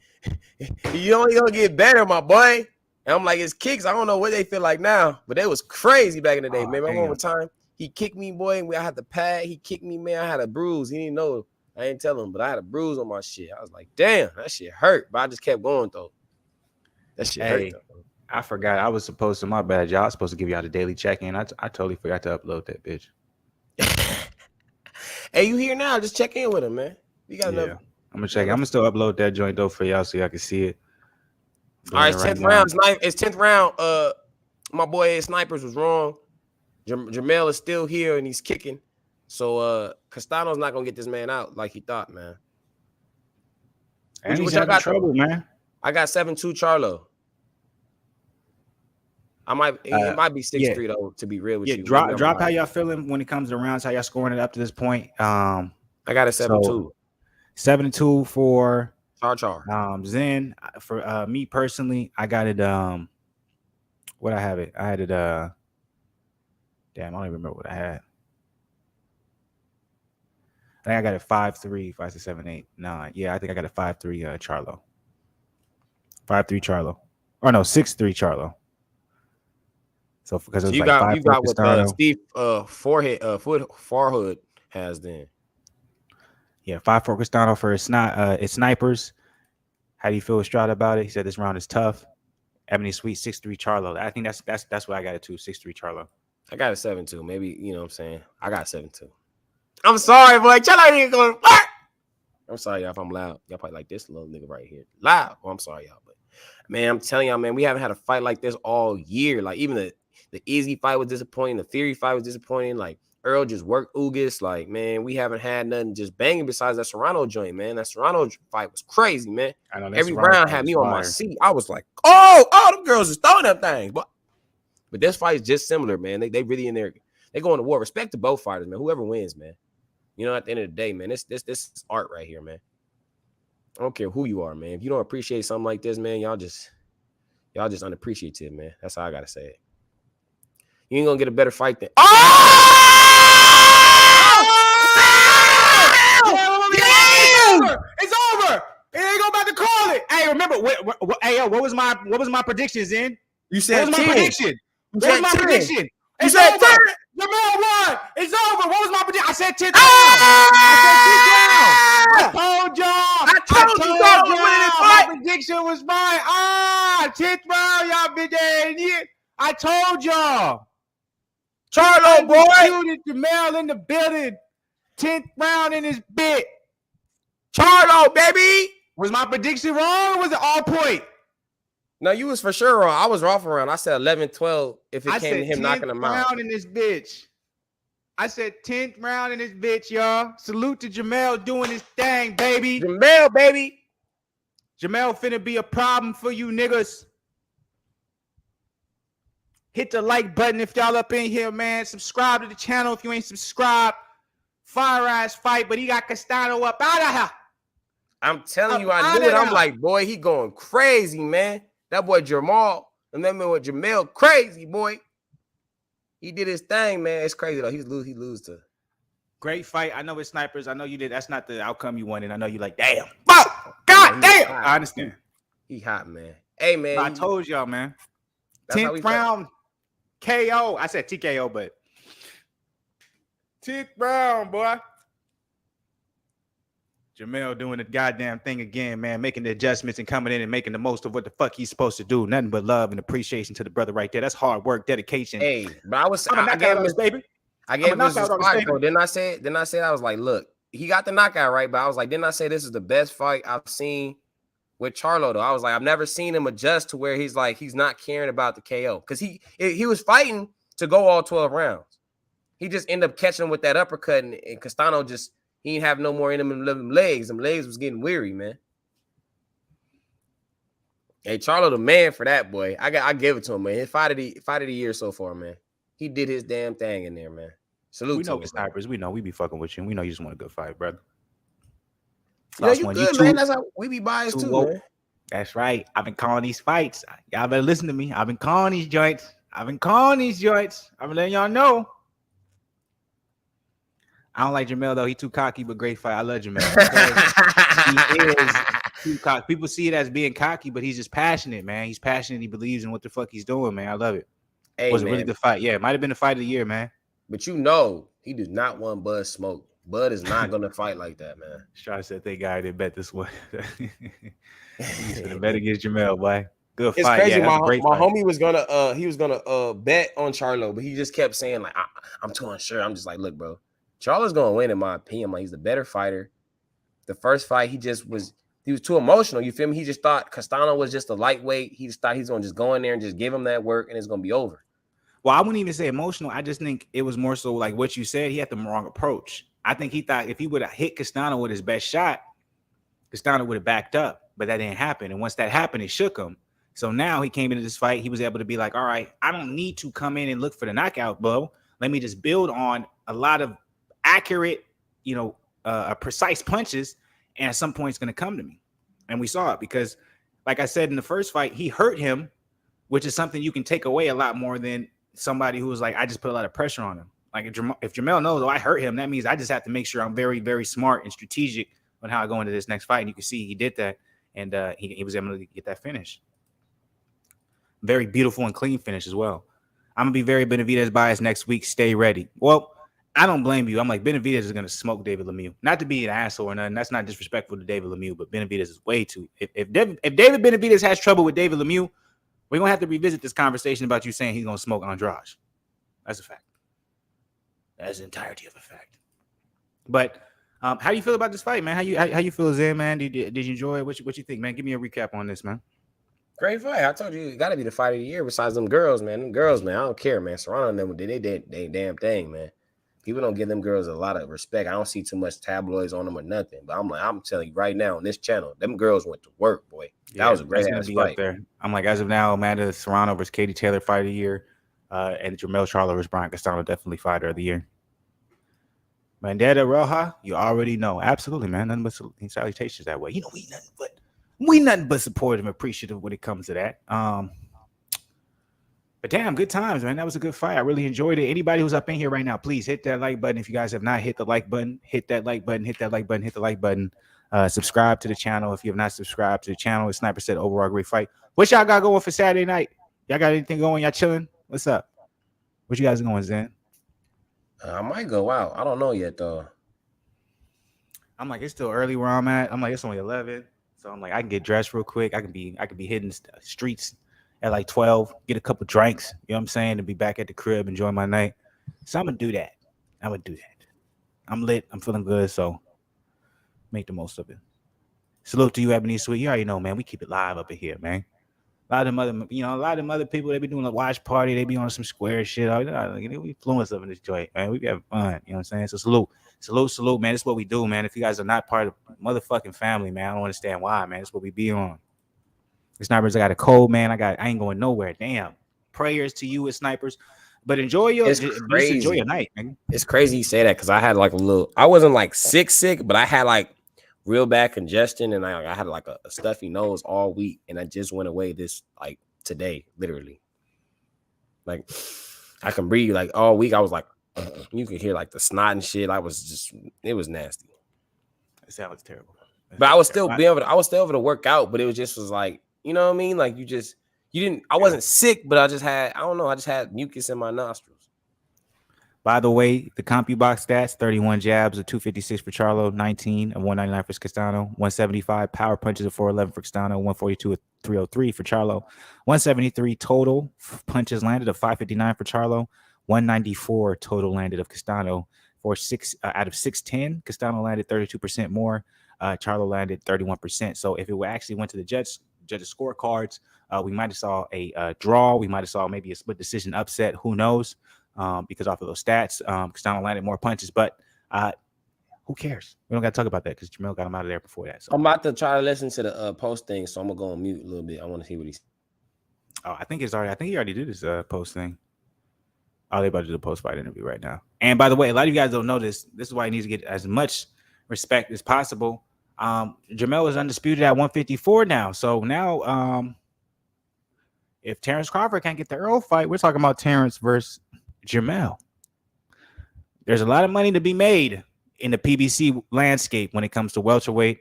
you only gonna get better, my boy. And I'm like, his kicks, I don't know what they feel like now, but they was crazy back in the day, man. I remember one time he kicked me, boy, and I had the pad. He kicked me, man. I had a bruise. He didn't know. I didn't tell him, but I had a bruise on my shit. I was like, damn, that shit hurt. But I just kept going though. That shit hurt though. I forgot. I was supposed to, my bad, y'all. I was supposed to give y'all the daily check-in. I totally forgot to upload that bitch. Hey, you here now? Just check in with him, man. You got enough. I'm gonna check. I'm gonna still upload that joint though for y'all so y'all can see it. All right, 10th round. It's 10th round. My boy Snipers was wrong. Jermell is still here and he's kicking. So Castano's not gonna get this man out like he thought, man. And he's having trouble, man. I got 7-2 Charlo. It might be 6-3 though, to be real with you. Drop how y'all feeling when it comes to rounds, how y'all scoring it up to this point. I got a 7-2. 7-2 for Char. Zen. For me personally, I got it. What I have it? I had it. Damn, I don't even remember what I had. I think I got it 5-3, 5 to 7, 8, 9. Yeah, I think I got it 5-3 Charlo. 5-3 Charlo. Or no, 6-3 Charlo. So because it was you like got what Steve Farhood has then. Yeah, 5-4 Castano for his snipers. How do you feel, Strada, about it? He said this round is tough. Ebony Sweet 6-3 Charlo. I think that's what I got it to 6-3 Charlo. I got a 7-2. Maybe, you know what I'm saying? I got 7-2. I'm sorry, boy. Charlo ain't going to work. I'm sorry, y'all, if I'm loud. Y'all probably like this little nigga right here. Loud. Well, I'm sorry, y'all. But, man, I'm telling y'all, man, we haven't had a fight like this all year. Like, even the Easy fight was disappointing. The Theory fight was disappointing. Like, Earl just worked Ugas. Like, man, we haven't had nothing just banging besides that Serrano joint, man. That Serrano fight was crazy, man. I know, every round had me on my seat. I was like, oh, them girls is throwing them things. But this fight is just similar, man. They really in there. They going to war. Respect to both fighters, man. Whoever wins, man. You know, at the end of the day, man, this is art right here, man. I don't care who you are, man. If you don't appreciate something like this, man, y'all just unappreciative, man. That's how I gotta say it. You ain't gonna get a better fight than. Oh! It's over. It ain't go back to call it. Hey, remember what was my predictions in? You said what was my prediction? What was my prediction? You said 10. Jermell won. It's over. What was my prediction? I said 10th round. I told y'all. My prediction was mine. 10th round, y'all been there. I told y'all. Charlo, boy. Jermell in the building. 10th round in his bit. Charlo, baby. Was my prediction wrong or was it all point? No, you was for sure wrong. I was off around. I said 11-12 if it came to him knocking him out. 10th round in this bitch. I said 10th round in this bitch, y'all. Salute to Jermell doing his thing, baby. Jermell, baby. Jermell finna be a problem for you niggas. Hit the like button if y'all up in here, man. Subscribe to the channel if you ain't subscribed. Fire ass fight, but he got Castano up out of here. I'm telling you, I knew it. I'm like, boy, he going crazy, man. That boy Jermell, and then with Jermell, crazy boy. He did his thing, man. It's crazy though. He lose to. Great fight. I know it's snipers. I know you did. That's not the outcome you wanted. I know you like, damn. Fuck. God damn. I understand. He hot, man. Hey, man. I told y'all, man. 10th round KO. I said TKO, but 10th round, boy. Jermell doing the goddamn thing again, man, making the adjustments and coming in and making the most of what the fuck he's supposed to do. Nothing but love and appreciation to the brother right there. That's hard work, dedication. Hey, but I gave him his baby. I gave him his fight, bro. Didn't I say I was like, look, he got the knockout right, but I was like, didn't I say this is the best fight I've seen with Charlo though? I was like, I've never seen him adjust to where he's like he's not caring about the KO because he was fighting to go all 12 rounds. He just ended up catching him with that uppercut, and Castano just. He didn't have no more in him in them legs. Them legs was getting weary, man. Hey, Charlo the man for that, boy. I give it to him, man. His fight of the year so far, man. He did his damn thing in there, man. Salute We to know him, it's man. snipers. We know we be fucking with you. We know you just want a good fight, brother. You know, Last you one. You good, man. too That's how we be biased too, woke. man. That's right. I've been calling these fights. Y'all better listen to me. I've been calling these joints. I've been letting y'all know. I don't like Jermell though. He too cocky, but great fight. I love Jermell because he is too cocky. People see it as being cocky, but he's just passionate, man. He's passionate. He believes in what the fuck he's doing, man. I love it. Hey, Was a man. really good fight. Yeah, it might have been the fight of the year, man. But you know, he does not want Bud smoke. Bud is not gonna fight like that, man. Try said they guy didn't bet this one. He's gonna bet against Jermell, boy. Good It's fight. crazy. Yeah, My great fight. homie was gonna bet on Charlo, but he just kept saying like I'm too unsure. I'm just like, look, bro, Charlo's gonna win in my opinion. Like he's the better fighter. The first fight, he was too emotional. You feel me? He just thought Castano was just a lightweight. He just thought he's gonna just go in there and just give him that work and it's gonna be over. Well, I wouldn't even say emotional. I just think it was more so like what you said. He had the wrong approach. I think he thought if he would have hit Castano with his best shot, Castano would have backed up, but that didn't happen. And once that happened, it shook him. So now he came into this fight. He was able to be like, all right, I don't need to come in and look for the knockout blow. Let me just build on a lot of accurate, precise punches. And at some point, it's going to come to me. And we saw it because, like I said in the first fight, he hurt him, which is something you can take away a lot more than somebody who was like, I just put a lot of pressure on him. Like if Jermell knows, I hurt him, that means I just have to make sure I'm very, very smart and strategic on how I go into this next fight. And you can see he did that. And he was able to get that finish. Very beautiful and clean finish as well. I'm going to be very Benavidez biased next week. Stay ready. Well, I don't blame you. I'm like, Benavidez is going to smoke David Lemieux. Not to be an asshole or nothing. That's not disrespectful to David Lemieux, but Benavidez is way too. If David Benavidez has trouble with David Lemieux, we're going to have to revisit this conversation about you saying he's going to smoke Andrade. That's a fact. That's the entirety of a fact. But how do you feel about this fight, man? How you feel, Zen, man? Did you enjoy it? What you think, man? Give me a recap on this, man. Great fight. I told you it got to be the fight of the year. Besides them girls, man. Them girls, man. I don't care, man. Serrano and them they damn thing, man. People don't give them girls a lot of respect. I don't see too much tabloids on them or nothing. But I'm telling you right now on this channel, them girls went to work, boy. That was a great ass fight. Up there. I'm like, as of now, Amanda Serrano versus Katie Taylor fight of the year, and Jermell Charlo versus Brian Castano definitely fighter of the year. Mandetta Roja, you already know. Absolutely, man. Nothing but salutations that way. You know, we nothing but supportive and appreciative when it comes to that. But damn, good times, man. That was a good fight. I really enjoyed it. Anybody who's up in here right now, please hit that like button. If you guys have not hit the like button, hit that like button, hit that like button, hit the like button. Subscribe to the channel if you have not subscribed to the channel. As Sniper said, overall great fight. What y'all got going for Saturday night? Y'all got anything going? Y'all chilling? What's up? What you guys going, Zen? I might go out. I don't know yet, though. I'm like, it's still early where I'm at. I'm like, it's only 11. So I'm like, I can get dressed real quick. I can be hitting streets at like 12, get a couple drinks, you know what I'm saying, and be back at the crib, enjoy my night. So I'm going to do that. I'm lit. I'm feeling good, so make the most of it. Salute to you, Ebony Sweet. You already know, man, we keep it live up in here, man. A lot of them other people, they be doing a watch party. They be on some square shit. We Fluence up in this joint, man. We be having fun, you know what I'm saying? So salute, man. This is what we do, man. If you guys are not part of the motherfucking family, man, I don't understand why, man. That's what we be on. The Snipers, I got a cold, man. I ain't going nowhere. Damn. Prayers to you as Snipers. But enjoy your night, man. It's crazy you say that because I had like I wasn't like sick, but I had like real bad congestion and I had like a stuffy nose all week and I just went away this like today, literally. Like I can breathe like all week. I was like, you could hear like the snot and shit. It was nasty. It sounds terrible. But I was still able to work out, but it was like, you know what I mean? Like I wasn't sick, but I just had mucus in my nostrils. By the way, the Compubox Stats, 31 jabs of 256 for Charlo, 19 of 199 for Castano, 175 power punches of 411 for Castano, 142 of 303 for Charlo, 173 total punches landed of 559 for Charlo, 194 total landed of Castano. For 6 out of 610, Castano landed 32% more. Charlo landed 31%. So if it actually went to the judges' scorecards, we might have saw a draw. We might have saw maybe a split decision upset. Who knows? Because off of those stats, Castano landed more punches. But Who cares? We don't got to talk about that because Jermell got him out of there before that. So I'm about to try to listen to the post thing, so I'm gonna go on mute a little bit. I want to see what he's. Oh, I think he already did his post thing. Oh, they about to do the post fight interview right now. And by the way, a lot of you guys don't know this. This is why he needs to get as much respect as possible. Jermell is undisputed at 154 now. So now, if Terrence Crawford can't get the Earl fight, we're talking about Terrence versus Jermell. There's a lot of money to be made in the PBC landscape when it comes to welterweight,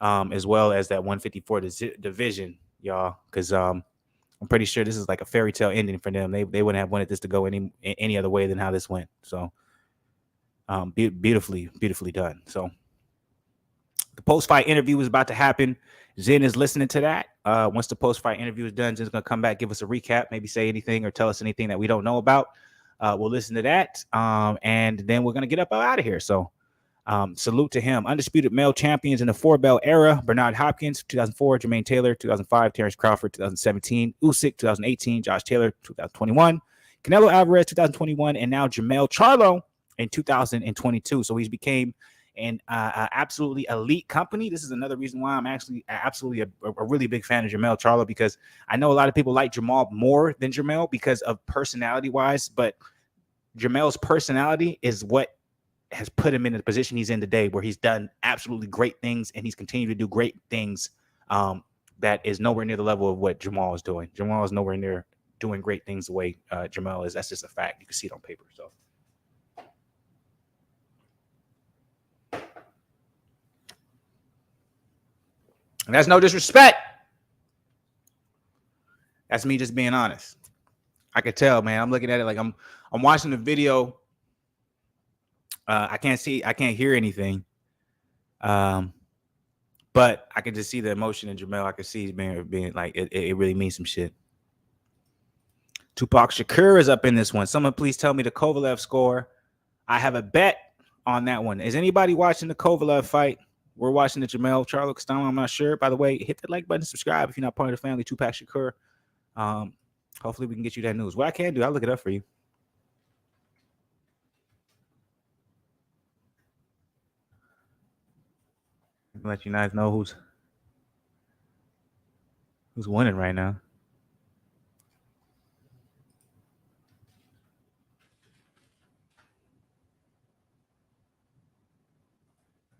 as well as that 154 division, y'all. Because I'm pretty sure this is like a fairy tale ending for them. They wouldn't have wanted this to go any other way than how this went. So, beautifully done. So, the post-fight interview is about to happen. Zen is listening to that. Once the post-fight interview is done, Zen's going to come back, give us a recap, maybe say anything or tell us anything that we don't know about. We'll listen to that, and then we're going to get up out of here. So, salute to him. Undisputed male champions in the 4-belt era: Bernard Hopkins, 2004; Jermaine Taylor, 2005; Terrence Crawford, 2017; Usyk, 2018; Josh Taylor, 2021; Canelo Alvarez, 2021; and now Jermell Charlo in 2022. So he's became an absolutely elite company. This is another reason why I'm actually absolutely a really big fan of Jermell Charlo, because I know a lot of people like Jermell more than Jermell because of personality-wise, but Jermell's personality is what has put him in the position he's in today, where he's done absolutely great things and he's continued to do great things that is nowhere near the level of what Jermell is doing. Jermell is nowhere near doing great things the way Jermell is. That's just a fact. You can see it on paper. So, and that's no disrespect. That's me just being honest. I could tell, man. I'm looking at it like I'm watching the video. I can't hear anything. But I can just see the emotion in Jermell. I can see being like it really means some shit. Tupac Shakur is up in this one. Someone please tell me the Kovalev score. I have a bet on that one. Is anybody watching the Kovalev fight? We're watching the Jermell Charlo Castano. I'm not sure. By the way, hit the like button, subscribe if you're not part of the family. Tupac Shakur. Hopefully we can get you that news. What I can do, I'll look it up for you. Let you guys know who's winning right now.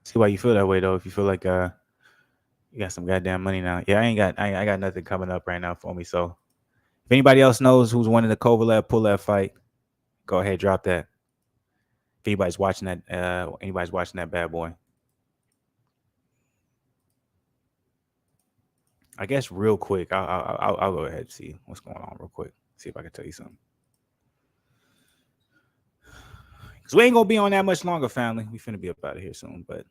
See why you feel that way though. If you feel like you got some goddamn money now. Yeah, I got nothing coming up right now for me. So if anybody else knows who's winning the Kovalev Pulev fight, go ahead, drop that. If anybody's watching that bad boy. I guess real quick, I'll go ahead and see what's going on real quick. See if I can tell you something. Because we ain't going to be on that much longer, family. We finna be up out of here soon, but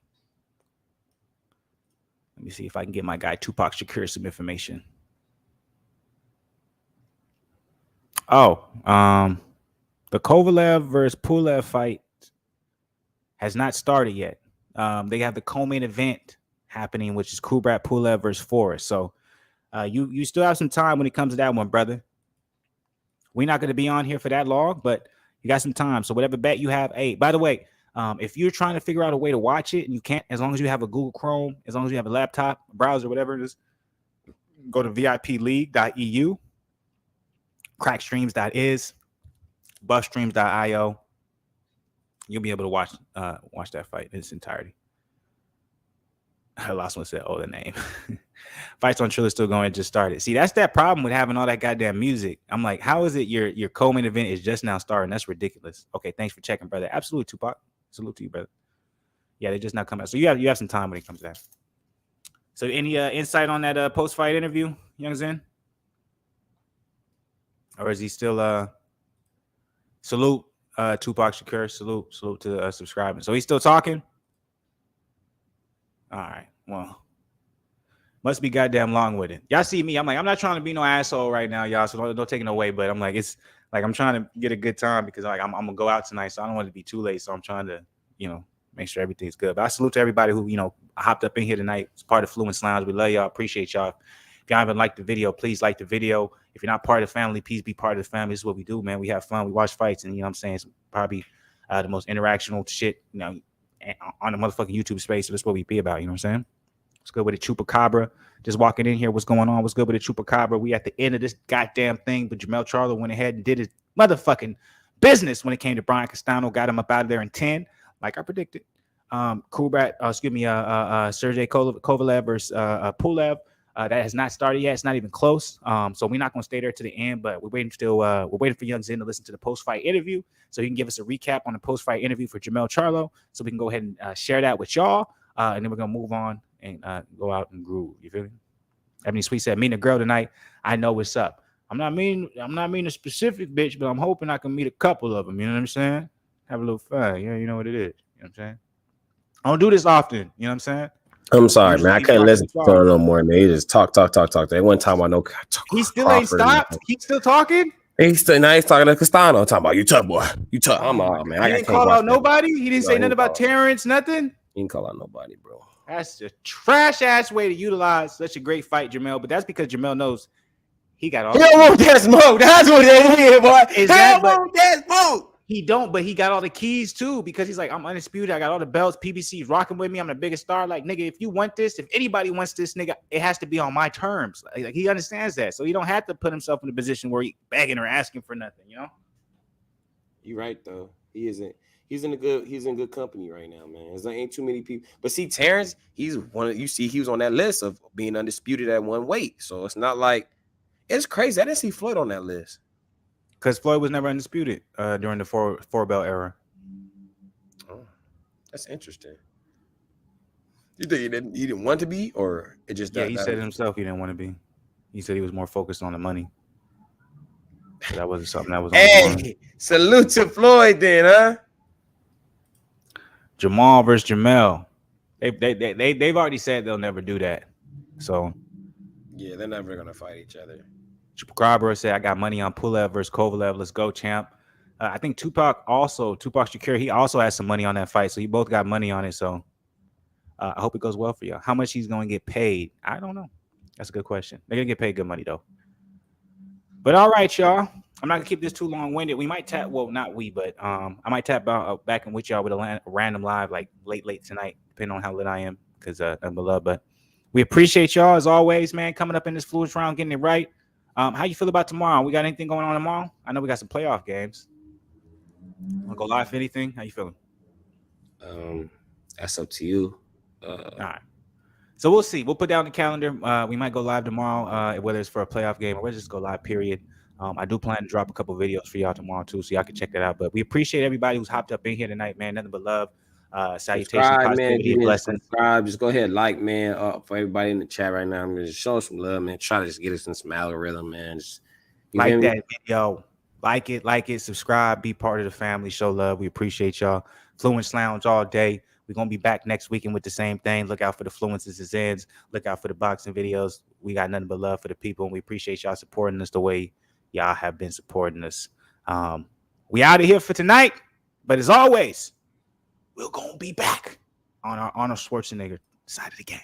let me see if I can get my guy Tupac Shakur some information. Oh, the Kovalev versus Pulev fight has not started yet. They have the co-main event happening, which is Kubrat Pulev versus Forrest. So you still have some time when it comes to that one, brother. We're not going to be on here for that long, but you got some time. So whatever bet you have. Hey, by the way, if you're trying to figure out a way to watch it and you can't, as long as you have a Google Chrome, as long as you have a laptop, browser, whatever it is, go to vipleague.eu, crackstreams.is, buffstreams.io. You'll be able to watch that fight in its entirety. I lost one said, the name. Fights on Triller still going, just started. See, that's that problem with having all that goddamn music. I'm like, how is it your co-main event is just now starting? That's ridiculous. Okay, thanks for checking, brother. Absolutely, Tupac. Salute to you, brother. Yeah, they just now come out. So you have some time when it comes to that. So any insight on that post-fight interview, Young Zen? Or is he still salute Tupac Shakur, salute to subscribing. So he's still talking? All right. Well, must be goddamn long with it. Y'all see me. I'm like, I'm not trying to be no asshole right now, y'all. So don't take it away. But I'm like, it's like I'm trying to get a good time because like I'm gonna go out tonight, so I don't want it to be too late. So I'm trying to, make sure everything's good. But I salute to everybody who, hopped up in here tonight. It's part of Fluence Lounge. We love y'all. Appreciate y'all. If y'all haven't liked the video, please like the video. If you're not part of the family, please be part of the family. This is what we do, man. We have fun. We watch fights, and I'm saying it's probably the most interactional shit, on the motherfucking YouTube space. So that's what we be about. You know what I'm saying? What's good with the Chupacabra? Just walking in here. What's going on? What's good with the Chupacabra? We at the end of this goddamn thing, but Jermell Charlo went ahead and did his motherfucking business when it came to Brian Castano. Got him up out of there in 10, like I predicted. Sergay Kovalev versus Pulev. That has not started yet. It's not even close. So we're not going to stay there to the end, but we're waiting for Young Zen to listen to the post-fight interview so he can give us a recap on the post-fight interview for Jermell Charlo so we can go ahead and share that with y'all. And then we're going to move on and go out and groove. You feel me? Ebony Sweet said, meeting a girl tonight. I know what's up. I'm not meaning a specific bitch, but I'm hoping I can meet a couple of them. You know what I'm saying? Have a little fun. Yeah, you know what it is. You know what I'm saying? I don't do this often. You know what I'm saying? I'm sorry, man. I can't listen to him no more. Man, he just talk. They one time I know. He still ain't stopped. He's still talking. He's talking to Castano. Talking about you tough boy. You tough. I'm all man. He didn't call out nobody. He didn't say nothing about Terrence. Nothing. He didn't call out nobody, bro. That's a trash ass way to utilize such a great fight, Jermell. But that's because Jermell knows he got all. He don't want that smoke. That's what it is, boy. He don't want that smoke. He don't, but he got all the keys too because he's like, I'm undisputed. I got all the belts. PBC's rocking with me. I'm the biggest star. Like, nigga, if you want this, if anybody wants this, nigga, it has to be on my terms. Like he understands that, so he don't have to put himself in a position where he's begging or asking for nothing. You know. You're right though. He isn't. He's in good company right now, man. There ain't too many people. But see, Terrence, he's one of he was on that list of being undisputed at one weight. So it's not like it's crazy. I didn't see Floyd on that list. Because Floyd was never undisputed during the four belt era. Oh, that's interesting. You think he didn't want to be, or it just he said it himself he didn't want to be. He said he was more focused on the money. So that wasn't something that was. Hey, salute to Floyd then, huh? Jamal versus Jermell. They've already said they'll never do that. So yeah, they're never gonna fight each other. Chupacabra said, I got money on Pulev versus Kovalev. Let's go, champ. I think Tupac Shakur, he also has some money on that fight. So you both got money on it. So I hope it goes well for you. How much he's going to get paid? I don't know. That's a good question. They're going to get paid good money, though. But all right, y'all. I'm not going to keep this too long-winded. We might tap, well, not we, but I might tap back in with y'all with a random live, like late tonight, depending on how lit I am, because I'm beloved. But we appreciate y'all, as always, man, coming up in this Fluence round, getting it right. How you feel about tomorrow? We got anything going on tomorrow? I know we got some playoff games. Want to go live for anything? How you feeling? That's up to you. All right. So we'll see. We'll put down the calendar. We might go live tomorrow, whether it's for a playoff game or we'll just go live, period. I do plan to drop a couple videos for y'all tomorrow, too, so y'all can check that out. But we appreciate everybody who's hopped up in here tonight, man. Nothing but love. Salutations, man. Subscribe. Just go ahead, like, man. For everybody in the chat right now, I'm gonna just show some love, man. Try to just get us in some algorithm, man. Just like that video, like it, subscribe, be part of the family, show love. We appreciate y'all. Fluence Lounge all day. We're gonna be back next weekend with the same thing. Look out for the Fluences as ends. Look out for the boxing videos. We got nothing but love for the people, and we appreciate y'all supporting us the way y'all have been supporting us. We out of here for tonight, but as always, we're gonna be back on our Arnold Schwarzenegger side of the game.